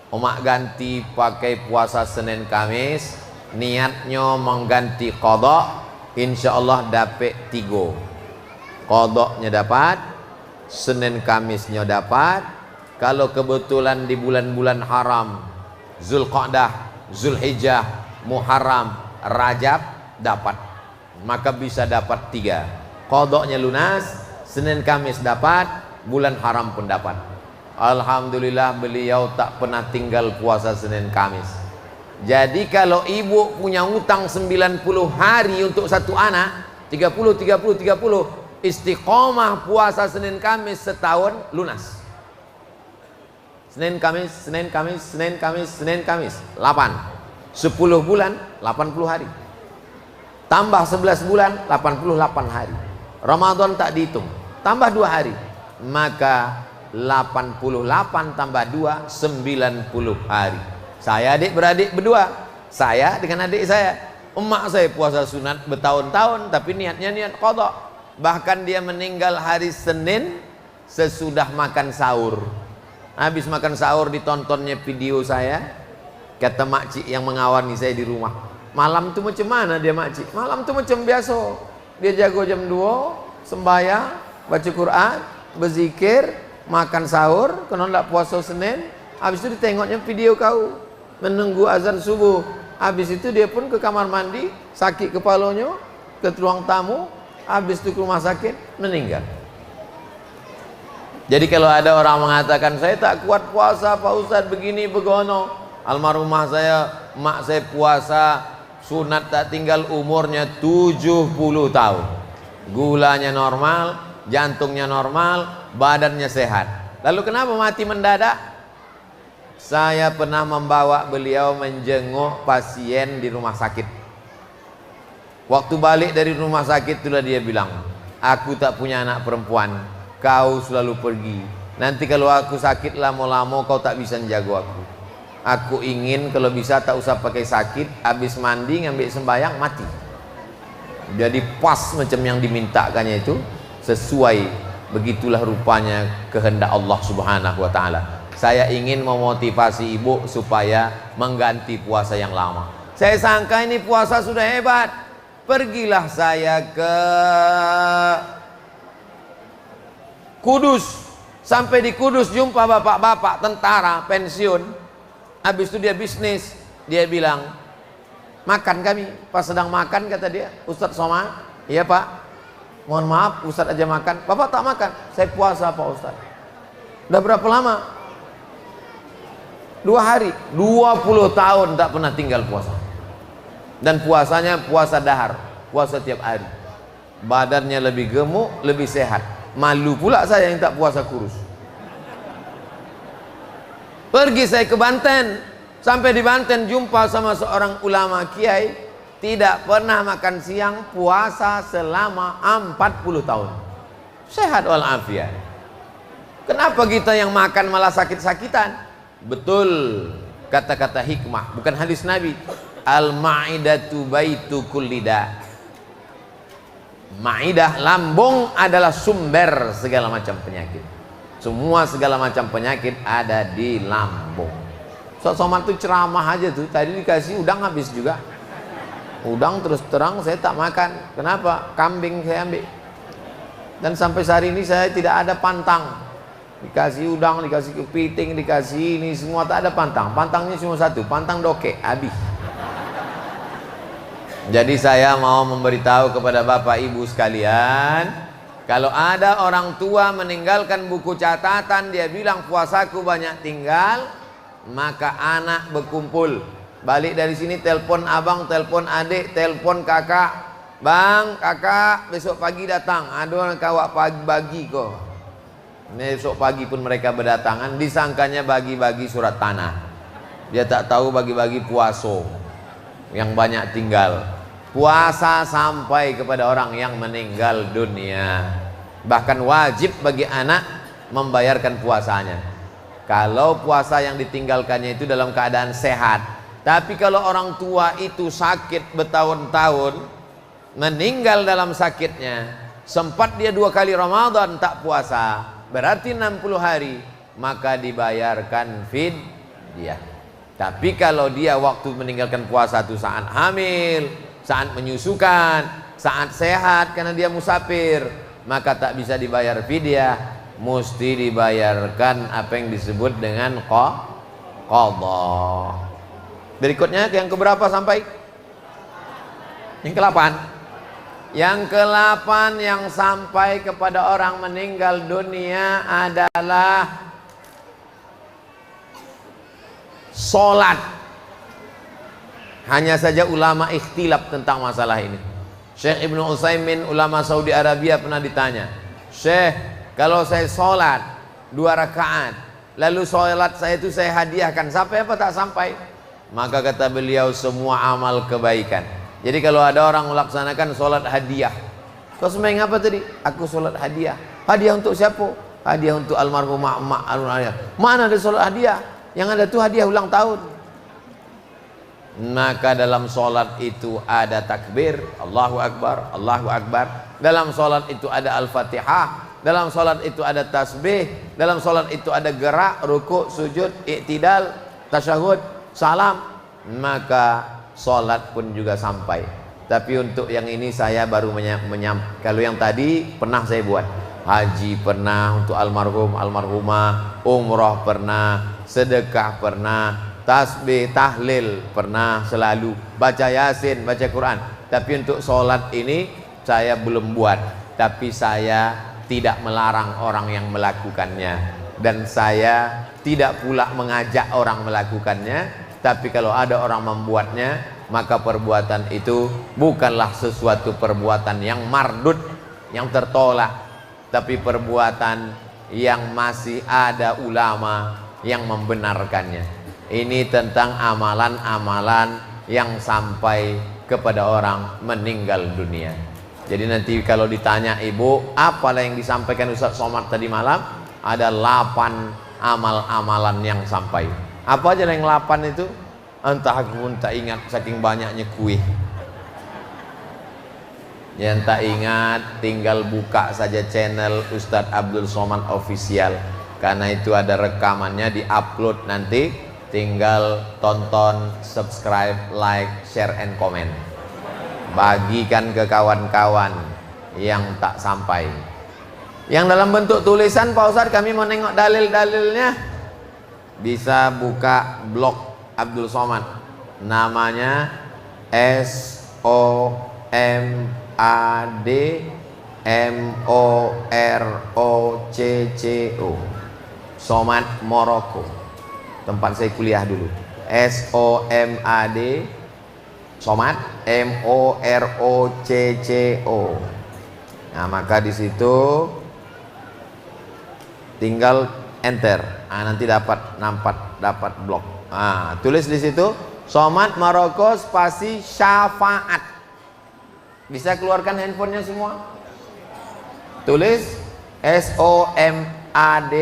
Emak ganti pakai puasa Senin Kamis, niatnya mengganti qada, insya Allah dapat 3. Qadanya dapat, Senin Kamisnya dapat. Kalau kebetulan di bulan-bulan haram, Zulqa'dah, Zulhijjah, Muharram, Rajab, dapat, maka bisa dapat 3. Qadanya lunas, Senin Kamis dapat, bulan haram pun dapat. Alhamdulillah beliau tak pernah tinggal puasa Senin Kamis. Jadi kalau ibu punya utang 90 hari untuk satu anak, 30, istiqomah puasa Senin Kamis setahun lunas. Senin Kamis, Senin Kamis, Senin Kamis, Senin Kamis, 8. 10 bulan, 80 hari. Tambah 11 bulan, 88 hari. Ramadan tak dihitung, tambah 2 hari. Maka 88 tambah 2, 90 hari. Saya adik-beradik berdua, saya dengan adik saya. Emak saya puasa sunat bertahun-tahun, tapi niatnya niat qada. Bahkan dia meninggal hari Senin sesudah makan sahur. Habis makan sahur ditontonnya video saya. Kata makcik yang mengawani saya di rumah, malam tuh macam mana dia makcik? Malam tuh macam biasa. Dia jago jam 2, sembahyang, baca Quran, berzikir, makan sahur, kena tak puasa Senin. Habis itu ditengoknya video kau menunggu azan subuh. Habis itu dia pun ke kamar mandi, sakit kepalanya, ke ruang tamu, habis itu ke rumah sakit, meninggal. Jadi kalau ada orang mengatakan saya tak kuat puasa Pak Ustadz begini begono, almarhumah saya, mak saya puasa sunat tak tinggal umurnya 70 tahun, gulanya normal, jantungnya normal, badannya sehat. Lalu kenapa mati mendadak? Saya pernah membawa beliau menjenguk pasien di rumah sakit. Waktu balik dari rumah sakit itulah dia bilang, aku tak punya anak perempuan, kau selalu pergi. Nanti kalau aku sakit lama-lama kau tak bisa menjaga aku. Aku ingin kalau bisa tak usah pakai sakit, habis mandi ngambil sembahyang mati. Jadi pas macam yang dimintakannya itu, sesuai, begitulah rupanya kehendak Allah Subhanahu wa taala. Saya ingin memotivasi ibu supaya mengganti puasa yang lama. Saya sangka ini puasa sudah hebat. Pergilah saya ke Kudus. Sampai di Kudus jumpa bapak-bapak tentara pensiun. Habis itu dia bisnis. Dia bilang, makan kami. Pas sedang makan kata dia, Ustadz Somad, iya Pak, mohon maaf Ustadz aja makan. Bapak tak makan. Saya puasa Pak Ustadz. Udah berapa lama? 2 hari, 20 tahun tak pernah tinggal puasa. Dan puasanya puasa dahar, puasa tiap hari. Badannya lebih gemuk, lebih sehat. Malu pula saya yang tak puasa kurus. Pergi saya ke Banten. Sampai di Banten jumpa sama seorang ulama kiai, tidak pernah makan siang, puasa selama 40 tahun. Sehat walafiat. Kenapa kita yang makan malah sakit-sakitan? Betul kata-kata hikmah, bukan hadis Nabi. Al-ma'idatu baitu kullida. Ma'idah, lambung adalah sumber segala macam penyakit. Semua segala macam penyakit ada di lambung. Ustaz Somad tuh ceramah aja tuh, tadi dikasih udang habis juga. Udang terus terang saya tak makan. Kenapa? Kambing saya ambil. Dan sampai hari ini saya tidak ada pantang. Dikasih udang, dikasih kepiting, dikasih ini semua tak ada pantang. Pantangnya cuma satu, pantang doke, habis. Jadi saya mau memberitahu kepada bapak ibu sekalian, kalau ada orang tua meninggalkan buku catatan, dia bilang puasaku banyak tinggal, maka anak berkumpul. Balik dari sini telepon abang, telepon adik, telepon kakak. Bang, kakak besok pagi datang, ada orang kawak pagi-bagi kok. Besok pagi pun mereka berdatangan, disangkanya bagi-bagi surat tanah. Dia tak tahu bagi-bagi puaso yang banyak tinggal. Puasa sampai kepada orang yang meninggal dunia. Bahkan wajib bagi anak membayarkan puasanya. Kalau puasa yang ditinggalkannya itu dalam keadaan sehat. Tapi kalau orang tua itu sakit bertahun-tahun, meninggal dalam sakitnya, sempat dia 2 kali Ramadan tak puasa, berarti 60 hari, maka dibayarkan fidyah. Tapi kalau dia waktu meninggalkan puasa itu saat hamil, saat menyusukan, saat sehat karena dia musafir, maka tak bisa dibayar fidyah, mesti dibayarkan apa yang disebut dengan qadha. Berikutnya yang keberapa sampai? Yang ke-8. Yang ke-8 yang sampai kepada orang meninggal dunia adalah sholat. Hanya saja ulama ikhtilaf tentang masalah ini. Syekh Ibnu Utsaimin, ulama Saudi Arabia, pernah ditanya, Syekh, kalau saya sholat 2 rakaat, lalu sholat saya itu saya hadiahkan, sampai apa tak sampai? Maka kata beliau, semua amal kebaikan. Jadi kalau ada orang melaksanakan sholat hadiah, kau sembahyang apa tadi? Aku sholat hadiah. Hadiah untuk siapa? Hadiah untuk almarhumah emak almarhumah. Mana ada sholat hadiah? Yang ada tuh hadiah ulang tahun. Maka dalam sholat itu ada takbir, Allahu Akbar, Allahu Akbar. Dalam sholat itu ada Al-Fatihah. Dalam sholat itu ada tasbih. Dalam sholat itu ada gerak, ruku, sujud, i'tidal, tasyahud, salam. Maka sholat pun juga sampai. Tapi untuk yang ini saya baru kalau yang tadi pernah saya buat. Haji pernah untuk almarhum, almarhumah, umroh pernah, sedekah pernah, tasbih, tahlil pernah selalu, baca yasin, baca Quran. Tapi untuk sholat ini saya belum buat. Tapi saya tidak melarang orang yang melakukannya, dan saya tidak pula mengajak orang melakukannya. Tapi kalau ada orang membuatnya, maka perbuatan itu bukanlah sesuatu perbuatan yang mardud, yang tertolak, tapi perbuatan yang masih ada ulama yang membenarkannya. Ini tentang amalan-amalan yang sampai kepada orang meninggal dunia. Jadi nanti kalau ditanya ibu, apalah yang disampaikan Ustaz Somad tadi malam, ada 8 amal-amalan yang sampai. Apa aja yang 8 itu? Entah aku pun tak ingat, saking banyaknya kuih. Yang tak ingat tinggal buka saja channel Ustadz Abdul Somad Official, karena itu ada rekamannya, di-upload nanti. Tinggal tonton, subscribe, like, share, and comment. Bagikan ke kawan-kawan yang tak sampai. Yang dalam bentuk tulisan, Pak Ustadz, kami mau nengok dalil-dalilnya. Bisa buka blog Abdul Somad, namanya SOMAD Somad Morocco, tempat saya kuliah dulu. SOMAD Somad MOROCCO. Nah, maka di situ tinggal enter. Nanti dapat blog. Tulis di situ Somad Maroko spasi syafaat. Bisa keluarkan handphonenya semua. Tulis SOMAD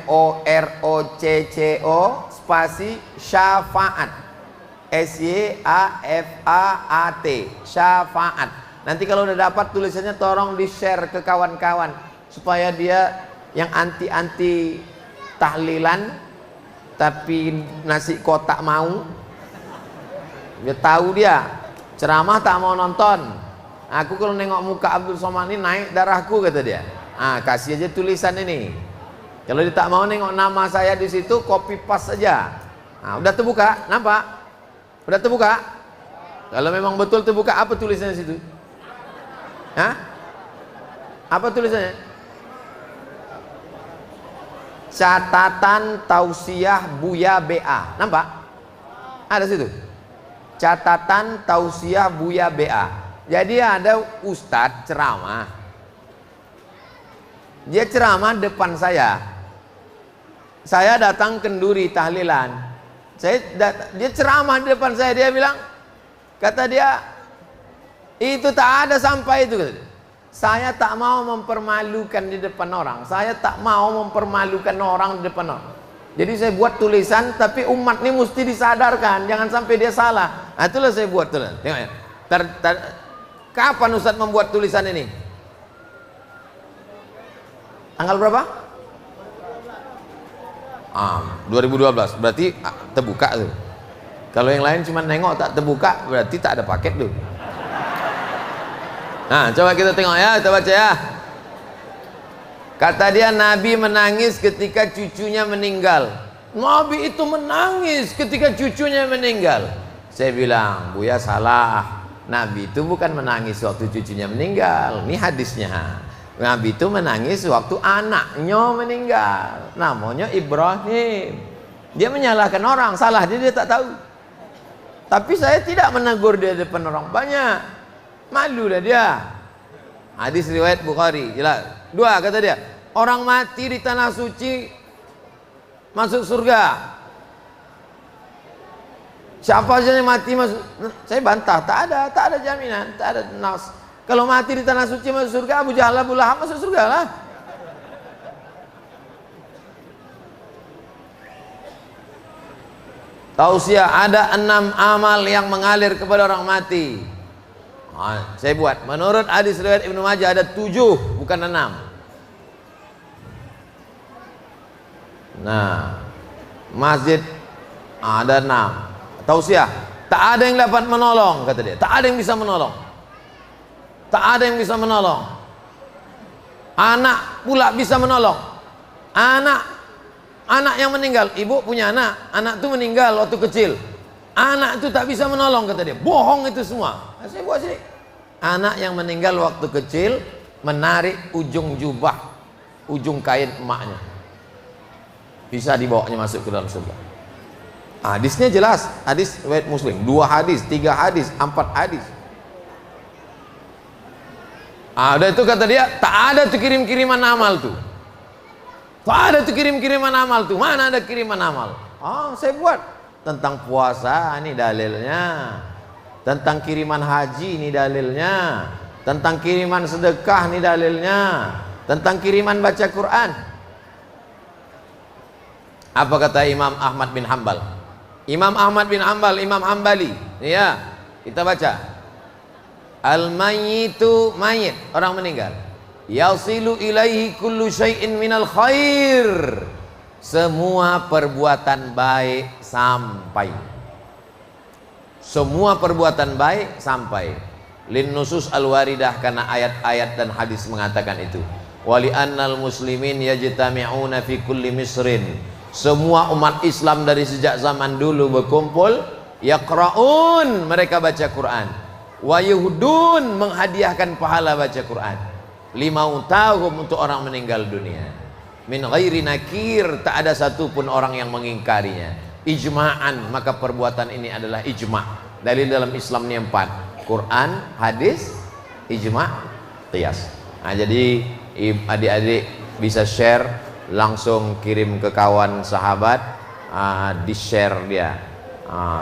MOROCCO spasi syafaat. SYAFAAT, syafaat. Nanti kalau udah dapat tulisannya tolong di-share ke kawan-kawan supaya dia yang anti-anti tahlilan tapi nasi kotak mau, dia tahu dia ceramah tak mau nonton. Aku kalau nengok muka Abdul Somad ini naik darahku, kata dia. Kasih aja tulisan ini. Kalau dia tak mau nengok nama saya di situ, copy paste saja. Udah terbuka, nampak? Udah terbuka? Kalau memang betul terbuka, apa tulisannya di situ? Apa tulisannya? Catatan tausiah Buya BA. Nampak? Ada situ. Catatan tausiah Buya BA. Jadi ada ustadz ceramah. Dia ceramah depan saya. Saya datang kenduri tahlilan. Dia ceramah di depan saya. Dia bilang, kata dia, itu tak ada sampai itu. Saya tak mau mempermalukan di depan orang. Saya tak mau mempermalukan orang di depan orang. Jadi saya buat tulisan, tapi umat ini mesti disadarkan, jangan sampai dia salah. Itulah saya buat tulisan. Tengok ya. Kapan Ustadz membuat tulisan ini? Tanggal berapa? 2012 berarti terbuka tuh. Kalau yang lain cuma nengok tak terbuka berarti tak ada paket tuh. Nah, coba kita tengok ya, kita baca ya. Kata dia, Nabi menangis ketika cucunya meninggal. Nabi itu menangis ketika cucunya meninggal. Saya bilang, Buya salah. Nabi itu bukan menangis waktu cucunya meninggal. Ini hadisnya. Nabi itu menangis waktu anaknya meninggal. Namanya Ibrahim. Dia menyalahkan orang, salah dia tak tahu. Tapi saya tidak menegur dia depan orang banyak. Malu lah dia. Hadis riwayat Bukhari, jelas. Dua, kata dia, orang mati di tanah suci masuk surga. Siapa saja yang mati masuk, saya bantah, tak ada jaminan, tak ada nas. Kalau mati di tanah suci masuk surga, Abu Jahal, Abu Lahab masuk surga lah. Tausiah, ada 6 amal yang mengalir kepada orang mati. Saya buat, menurut hadis riwayat Ibnu Majah ada 7, bukan 6. Nah, masjid ada 6. Tausiah, tak ada yang dapat menolong, kata dia. Tak ada yang bisa menolong. Tak ada yang bisa menolong. Anak pula bisa menolong. Anak yang meninggal, ibu punya anak itu meninggal waktu kecil. Anak itu tak bisa menolong, kata dia. Bohong itu semua. Saya buat sini. Anak yang meninggal waktu kecil menarik ujung jubah, ujung kain emaknya. Bisa dibawanya masuk ke dalam surga. Hadisnya jelas. Hadis riwayat Muslim. 2 hadis, 3 hadis, 4 hadis. Udah itu kata dia, tak ada tuh kirim-kiriman amal tuh. Tak ada tuh kirim-kiriman amal tuh. Mana ada kiriman amal? Saya buat. Tentang puasa ini dalilnya, tentang kiriman haji ini dalilnya, tentang kiriman sedekah ini dalilnya, tentang kiriman baca Quran. Apa kata Imam Ahmad bin Hanbal? Imam Ahmad bin Hanbal, Imam Hambali, ya, kita baca. Al-mayyitu, mayit, orang meninggal. Yasilu ilaihi kullu syai'in minal khair. Semua perbuatan baik sampai. Semua perbuatan baik sampai. Lin nusus al-waridah, karena ayat-ayat dan hadis mengatakan itu. Wali annal muslimin yajtami'una fi kulli misrin. Semua umat Islam dari sejak zaman dulu berkumpul, yaqra'un, mereka baca Quran. Wa yuhdun, menghadiahkan pahala baca Quran. 5 tahun untuk orang meninggal dunia. Min ghairi nakir, tak ada satupun orang yang mengingkarinya. Ijma'an, maka perbuatan ini adalah ijma'. Dalil dalam Islam ini 4. Quran, hadis, ijma', qiyas. Nah, jadi adik-adik bisa share, langsung kirim ke kawan sahabat, di share dia.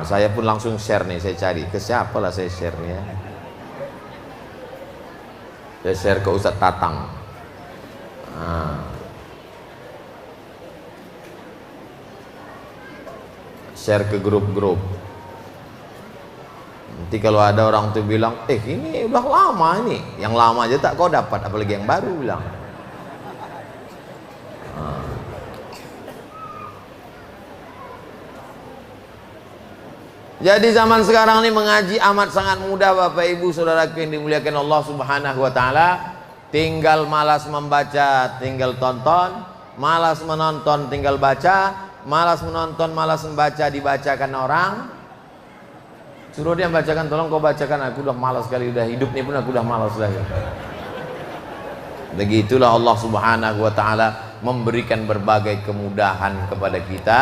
Saya pun langsung share nih, saya cari ke siapa lah saya share nih ya. Saya share ke Ustadz Tatang. Share ke grup-grup. Nanti kalau ada orang tuh bilang, ini udah lama ini, yang lama aja tak kau dapat, apalagi yang baru bilang. Jadi zaman sekarang ini mengaji amat sangat mudah, Bapak Ibu Saudaraku yang dimuliakan Allah Subhanahu wa taala. Tinggal malas membaca, tinggal tonton, malas menonton, tinggal baca. Malas menonton, malas membaca, dibacakan orang. Suruh dia bacakan, tolong kau bacakan, aku udah malas sekali, udah hidup nih pun aku udah malas dah. Begitulah Allah Subhanahu wa taala memberikan berbagai kemudahan kepada kita.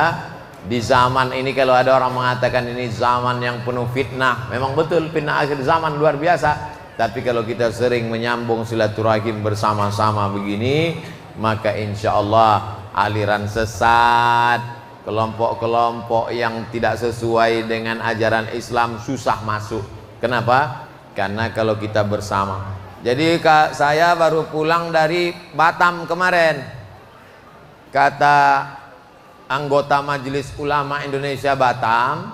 Di zaman ini kalau ada orang mengatakan ini zaman yang penuh fitnah, memang betul fitnah akhir zaman luar biasa. Tapi kalau kita sering menyambung silaturahim bersama-sama begini, maka insya Allah aliran sesat, kelompok-kelompok yang tidak sesuai dengan ajaran Islam susah masuk. Kenapa? Karena kalau kita bersama. Jadi saya baru pulang dari Batam kemarin. Kata anggota Majelis Ulama Indonesia Batam,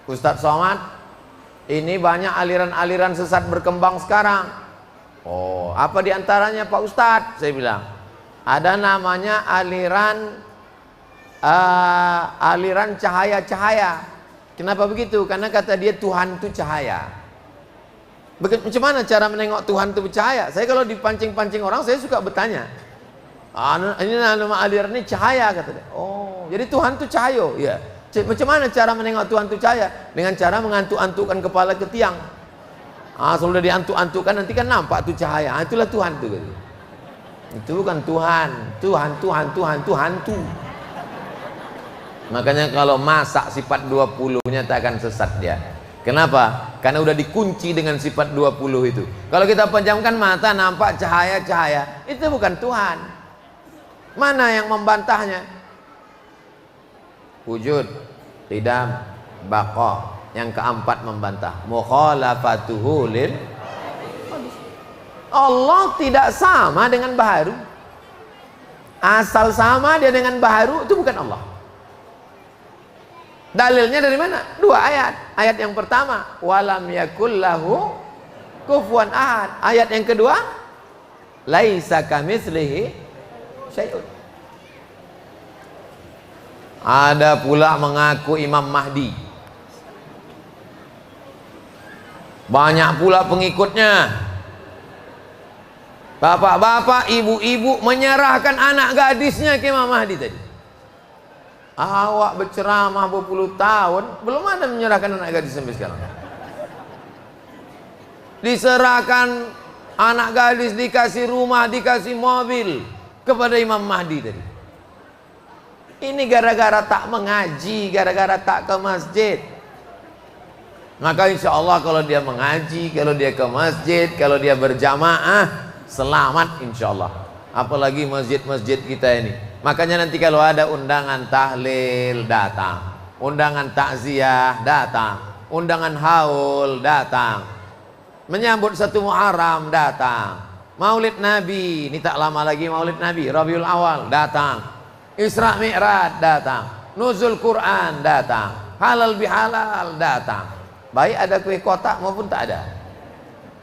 Ustadz Somad, ini banyak aliran-aliran sesat berkembang sekarang. Oh, apa diantaranya Pak Ustadz? Saya bilang, ada namanya aliran aliran cahaya-cahaya. Kenapa begitu? Karena kata dia Tuhan itu cahaya. Macam mana cara menengok Tuhan itu bercahaya? Saya kalau dipancing-pancing orang, saya suka bertanya. Ini nama aliran ini cahaya, kata dia. Oh, jadi Tuhan itu cahaya. Ya. Macam mana cara menengok Tuhan itu cahaya? Dengan cara mengantuk-antukkan kepala ke tiang. Sudah diantuk-antukkan nanti kan nampak tuh cahaya. Itulah Tuhan itu. Itu bukan Tuhan. Tuhan tuh. Makanya kalau masak sifat 20-nya tak akan sesat dia. Kenapa? Karena udah dikunci dengan sifat 20 itu. Kalau kita pejamkan mata nampak cahaya-cahaya, itu bukan Tuhan. Mana yang membantahnya? Wujud, qidam, baqa. Yang keempat membantah, mukhalafatuhu lil. Allah tidak sama dengan baharu. Asal sama dia dengan baharu itu bukan Allah. Dalilnya dari mana? Dua ayat. Ayat yang pertama, walam yakul lahu kufuwan ahad. Ayat yang kedua, laisa kamitslihi syai'un. Ada pula mengaku Imam Mahdi. Banyak pula pengikutnya. Bapak-bapak, ibu-ibu menyerahkan anak gadisnya ke Imam Mahdi tadi. Awak berceramah berpuluh tahun, belum ada menyerahkan anak gadis sampai sekarang. Diserahkan anak gadis, dikasih rumah, dikasih mobil kepada Imam Mahdi tadi. Ini gara-gara tak mengaji, gara-gara tak ke masjid. Maka insya Allah kalau dia mengaji, kalau dia ke masjid, kalau dia berjamaah, selamat insya Allah. Apalagi masjid-masjid kita ini. Makanya nanti kalau ada undangan tahlil, datang. Undangan takziah, datang. Undangan haul, datang. Menyambut 1 Muharram, datang. Maulid Nabi, ini tak lama lagi Maulid Nabi, Rabiul Awal, datang. Isra Mi'raj, datang. Nuzul Quran, datang. Halal bihalal, datang. Baik ada kue kotak maupun tak ada.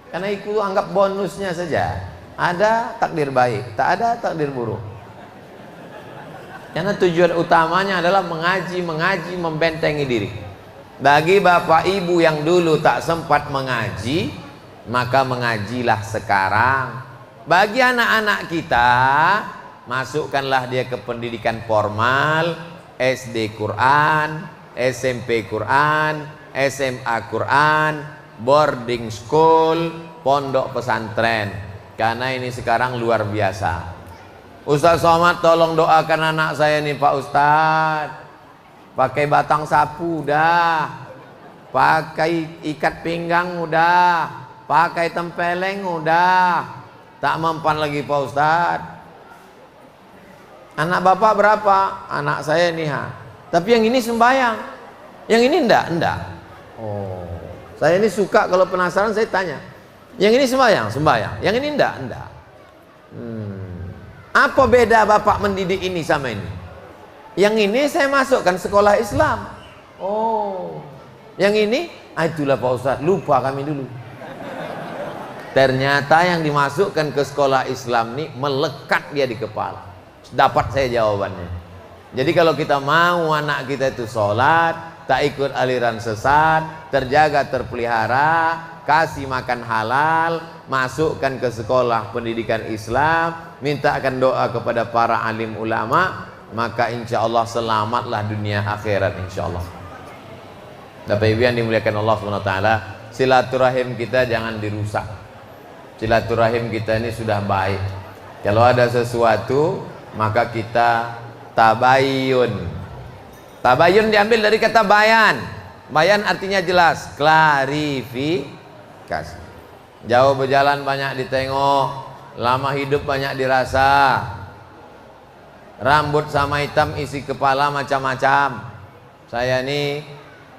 Karena itu anggap bonusnya saja. Ada takdir baik, tak ada takdir buruk. Karena tujuan utamanya adalah mengaji, membentengi diri. Bagi bapak ibu yang dulu tak sempat mengaji, maka mengajilah sekarang. Bagi anak-anak kita, masukkanlah dia ke pendidikan formal, SD Quran, SMP Quran, SMA Quran, boarding school, pondok pesantren. Karena ini sekarang luar biasa. Ustaz Somad tolong doakan anak saya nih Pak Ustaz. Pakai batang sapu udah, pakai ikat pinggang udah, pakai tempeleng udah, tak mempan lagi Pak Ustaz. Anak bapak berapa? Anak saya nih Tapi yang ini sembahyang, yang ini enggak. Oh, saya ini suka kalau penasaran saya tanya. Yang ini sembahyang. Yang ini enggak. Apa beda bapak mendidik ini sama ini? Yang ini saya masukkan sekolah Islam. Oh, yang ini, itulah Pak Ustadz, lupa kami dulu. Ternyata yang dimasukkan ke sekolah Islam ini melekat dia di kepala. Dapat saya jawabannya. Jadi kalau kita mau anak kita itu sholat, tak ikut aliran sesat, terjaga, terpelihara, kasih makan halal, masukkan ke sekolah pendidikan Islam, mintakan doa kepada para alim ulama, maka insya Allah selamatlah dunia akhirat insya Allah. Bapak Ibu yang dimuliakan Allah SWT, silaturahim kita jangan dirusak. Silaturahim kita ini sudah baik. Kalau ada sesuatu, maka kita tabayun. Tabayun diambil dari kata bayan. Bayan artinya jelas, klarifikasi. Jauh berjalan banyak ditengok, lama hidup banyak dirasa. Rambut sama hitam isi kepala macam-macam. Saya ini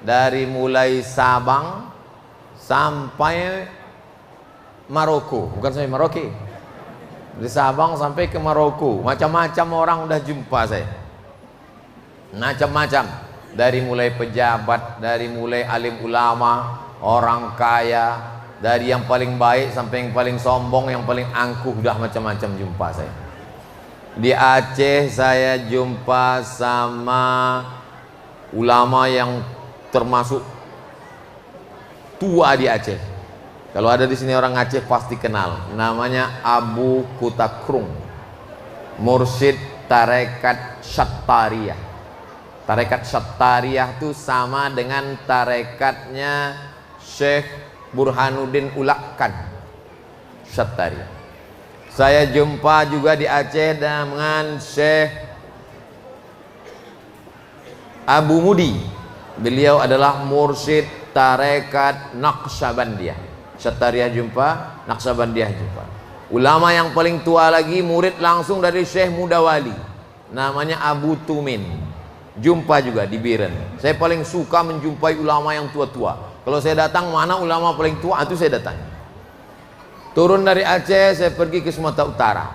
dari mulai Sabang sampai Maroko, bukan sampai Maroke. Dari Sabang sampai ke Maroko, macam-macam orang udah jumpa saya. Macam-macam, dari mulai pejabat, dari mulai alim ulama, orang kaya, dari yang paling baik sampai yang paling sombong, yang paling angkuh, udah macam-macam jumpa saya. Di Aceh saya jumpa sama ulama yang termasuk tua di Aceh. Kalau ada di sini orang Aceh pasti kenal. Namanya Abu Kutakrung, mursyid tarekat Syattariyah. Tarekat Syattariyah itu sama dengan tarekatnya Syekh Burhanuddin Ulakkan Syattariyah. Saya jumpa juga di Aceh dengan Syekh Abu Mudi. Beliau adalah mursyid tarekat Naqsyabandiyah. Syattariyah jumpa, Naqsyabandiyah jumpa. Ulama yang paling tua lagi, murid langsung dari Syekh Mudawali, namanya Abu Tumin. Jumpa juga di Biren. Saya paling suka menjumpai ulama yang tua-tua. Kalau saya datang, mana ulama paling tua, itu saya datang. Turun dari Aceh, saya pergi ke Sumatera Utara.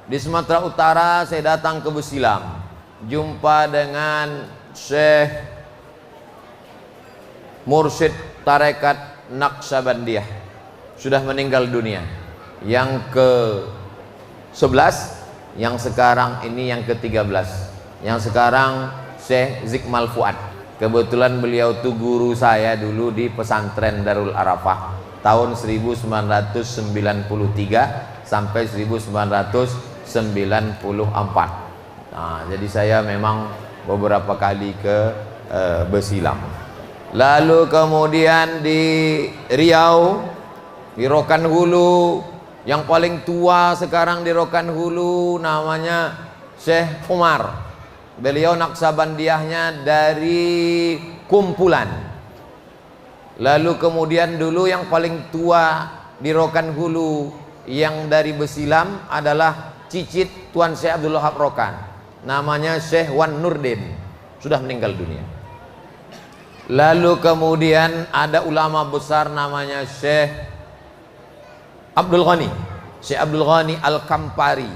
Di Sumatera Utara, saya datang ke Besilam. Jumpa dengan Syekh mursyid tarekat Naqsyabandiyah, sudah meninggal dunia, yang ke-11, yang sekarang ini yang ke-13. Yang sekarang Syekh Zikmal Fuad. Kebetulan beliau tuh guru saya dulu di pesantren Darul Arafah tahun 1993 sampai 1994. Nah, jadi saya memang beberapa kali ke Besilam. Lalu kemudian di Riau, di Rokan Hulu, yang paling tua sekarang di Rokan Hulu namanya Syekh Umar. Beliau Naqsyabandiyahnya dari Kumpulan. Lalu kemudian dulu yang paling tua di Rokan Hulu yang dari Besilam adalah cicit Tuan Syekh Abdul Wahab Rokan, namanya Syekh Wan Nurdin, sudah meninggal dunia. Lalu kemudian ada ulama besar namanya Syekh Abdul Ghani, Syekh Abdul Ghani Al-Kampari,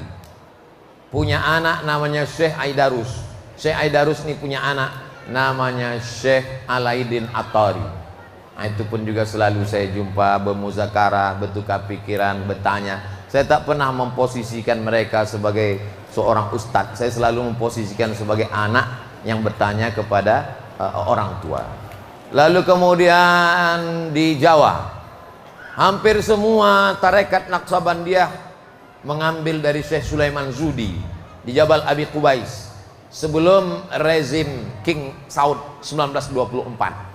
punya anak namanya Syekh Aidarus. Syekh Aidarus ini punya anak namanya Syekh Alaidin Atari. Nah, itu pun juga selalu saya jumpa, bermuzakarah, bertukar pikiran, bertanya. Saya tak pernah memposisikan mereka sebagai seorang ustadz. Saya selalu memposisikan sebagai anak yang bertanya kepada orang tua. Lalu kemudian di Jawa, hampir semua tarekat Naqsyabandiyah mengambil dari Syekh Sulaiman Zudi di Jabal Abi Qubais sebelum rezim King Saud 1924.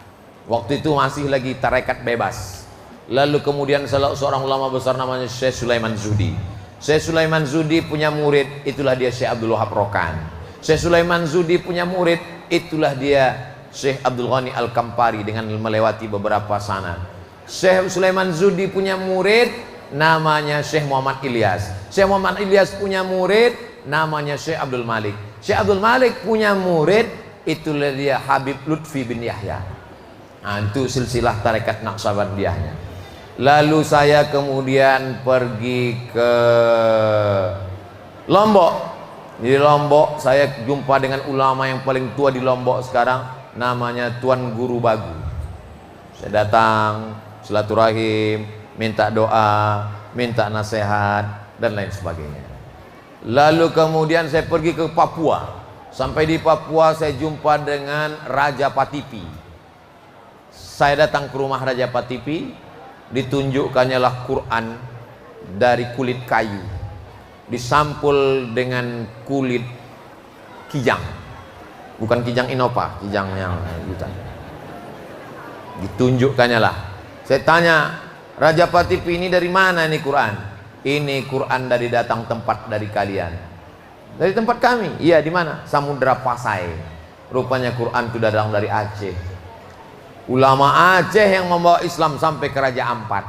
Waktu itu masih lagi tarekat bebas. Lalu kemudian salah seorang ulama besar namanya Syekh Sulaiman Zudi. Syekh Sulaiman Zudi punya murid, itulah dia Syekh Abdul Wahab Rokan. Syekh Sulaiman Zudi punya murid, itulah dia Syekh Abdul Ghani Al-Kampari dengan melewati beberapa sana. Syekh Sulaiman Zudi punya murid namanya Syekh Muhammad Ilyas. Syekh Muhammad Ilyas punya murid namanya Syekh Abdul Malik. Syekh Abdul Malik punya murid, itulah dia Habib Lutfi bin Yahya. Nah, itu silsilah tarekat Naqsyabandiyahnya. Lalu saya kemudian pergi ke Lombok. Di Lombok saya jumpa dengan ulama yang paling tua di Lombok sekarang, namanya Tuan Guru Bagu. Saya datang silaturahim, minta doa, minta nasihat dan lain sebagainya. Lalu kemudian saya pergi ke Papua. Sampai di Papua saya jumpa dengan Raja Patipi. Saya datang ke rumah Raja Patipi, ditunjukkannya lah Quran dari kulit kayu, disampul dengan kulit kijang, bukan kijang inopa, kijang yang hutan. Ditunjukkannya lah. Saya tanya, Raja Patipi ini dari mana ini Quran? Ini Quran dari datang tempat dari kalian. Dari tempat kami? Iya, di mana? Samudra Pasai. Rupanya Quran itu datang dari Aceh. Ulama Aceh yang membawa Islam sampai ke Raja Ampat.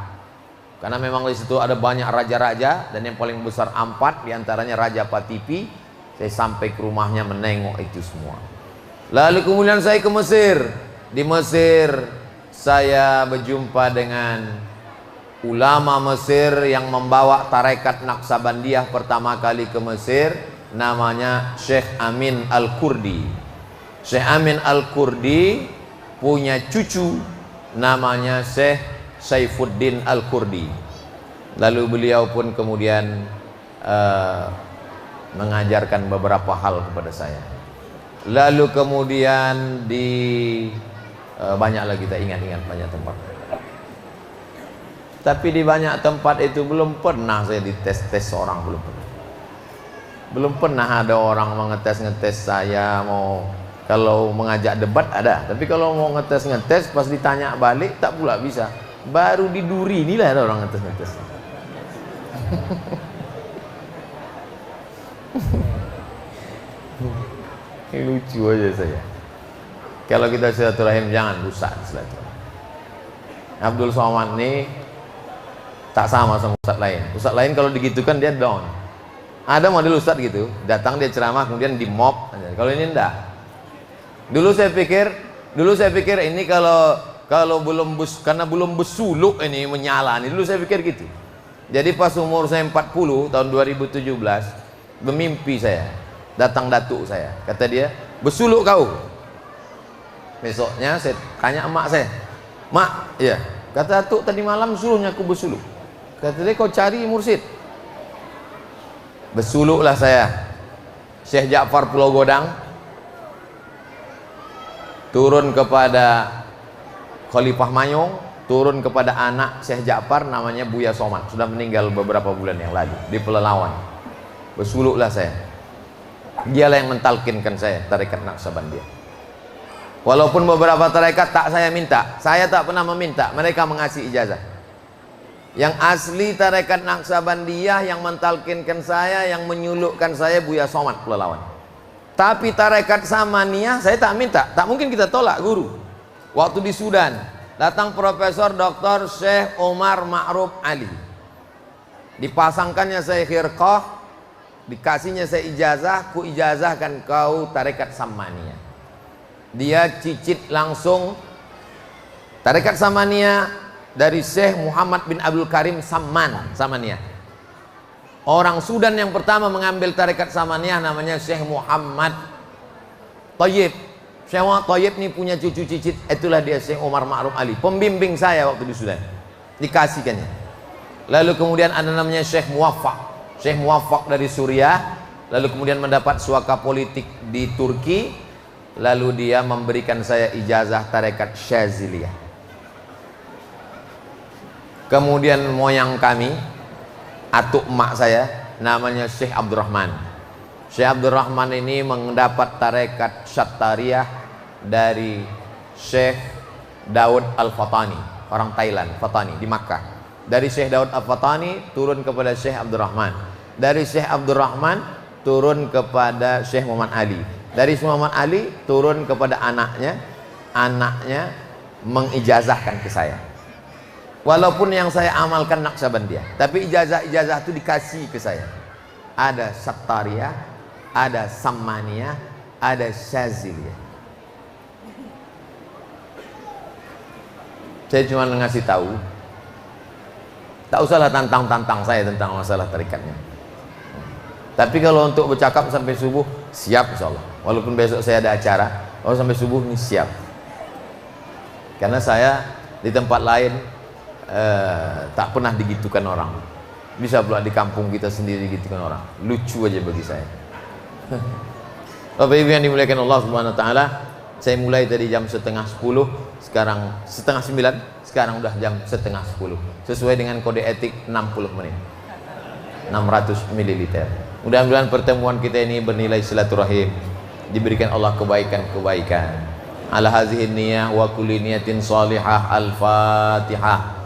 Karena memang di situ ada banyak raja-raja dan yang paling besar Ampat, diantaranya Raja Patipi. Saya sampai ke rumahnya menengok itu semua. Lalu kemudian saya ke Mesir. Di Mesir saya berjumpa dengan ulama Mesir yang membawa tarekat Naqsyabandiyah pertama kali ke Mesir, namanya Syekh Amin Al-Kurdi. Syekh Amin Al-Kurdi punya cucu namanya Syekh Saifuddin Al-Kurdi. Lalu beliau pun kemudian mengajarkan beberapa hal kepada saya. Lalu kemudian di banyak lagi, kita ingat-ingat banyak tempat. Tapi di banyak tempat itu belum pernah saya dites-tes orang, belum pernah. Belum pernah ada orang mengetes-ngetes saya. Mau kalau mengajak debat ada, tapi kalau mau ngetes-ngetes pas ditanya balik tak pula bisa. Baru di Duri inilah ada orang ngetes-ngetes. Ini lucu aja saya. Kalau kita silaturahim jangan rusak silaturahim. Abdul Somad ini tak sama ustaz lain. Ustaz lain kalau digitukan dia down. Ada model ustaz gitu, datang dia ceramah kemudian di mob. Kalau ini enggak. Dulu saya pikir ini kalau belum karena belum bersuluk ini menyala nih. Dulu saya pikir gitu. Jadi pas umur saya 40 tahun 2017 bermimpi saya, datang datuk saya. Kata dia, "Bersuluk kau." Besoknya saya tanya emak saya, "Mak, iya." Kata datuk, "Tadi malam suruhnya aku bersuluk." Kata dia, "Kau cari mursyid." Bersuluklah saya. Syekh Ja'far Pulau Godang turun kepada Khalifah Mayong, turun kepada anak Syekh Ja'far namanya Buya Somad, sudah meninggal beberapa bulan yang lalu di Pelalawan. Bersuluklah saya. Dialah yang mentalkinkan saya tarekat Naqsabandiyah. Walaupun beberapa tarekat tak saya minta, saya tak pernah meminta, mereka mengasih ijazah. Yang asli tarekat Naqsabandiyah yang mentalkinkan saya, yang menyulukkan saya Buya Somad Pelalawan. Tapi tarekat Samaniyah saya tak minta, tak mungkin kita tolak guru. Waktu di Sudan datang Profesor Dr. Syekh Omar Ma'ruf Ali, dipasangkannya saya khirqah, dikasihnya saya ijazah, ku ijazahkan kau tarekat Samaniyah. Dia cicit langsung tarekat Samaniyah dari Syekh Muhammad bin Abdul Karim Samaniyah. Orang Sudan yang pertama mengambil tarekat Samaniyah namanya Syekh Muhammad Tayyib. Syekh Muhammad Tayyib ini punya cucu cicit, itulah dia Syekh Omar Ma'ruf Ali, pembimbing saya waktu di Sudan, dikasihkannya. Lalu kemudian ada namanya Syekh Muwaffaq. Syekh Muwaffaq dari Suriah, lalu kemudian mendapat suaka politik di Turki, lalu dia memberikan saya ijazah tarekat Syaziliyah. Kemudian moyang kami, atuk emak saya, namanya Syekh Abdurrahman. Syekh Abdurrahman ini mendapat tarekat Syattariyah dari Syekh Daud Al-Fatani, orang Thailand, Fatani di Makkah. Dari Syekh Daud Al-Fatani turun kepada Syekh Abdurrahman. Dari Syekh Abdurrahman turun kepada Syekh Muhammad Ali. Dari Syekh Muhammad Ali turun kepada anaknya, anaknya mengijazahkan ke saya. Walaupun yang saya amalkan Naqsabandiyah, tapi ijazah-ijazah itu dikasih ke saya. Ada Syattariyah, ada Samaniyah, ada Syaziliyah. Saya cuma ngasih tahu, tak usahlah tantang-tantang saya tentang masalah tarikatnya. Tapi kalau untuk bercakap sampai subuh, siap insyaallah. Walaupun besok saya ada acara, kalau sampai subuh ini siap. Karena saya di tempat lain tak pernah digitukan orang. Bisa pula di kampung kita sendiri digitukan orang. Lucu aja bagi saya. Bapak Ibu yang dimuliakan Allah Subhanahu wa taala, saya mulai tadi jam 8:30, sekarang 8:30, sekarang udah jam 9:30. Sesuai dengan kode etik 60 menit. 600 ml. Mudah-mudahan pertemuan kita ini bernilai silaturahim, diberikan Allah kebaikan-kebaikan. Ala hazihi niyah wa kulli niyatin salihah. Al-Fatihah.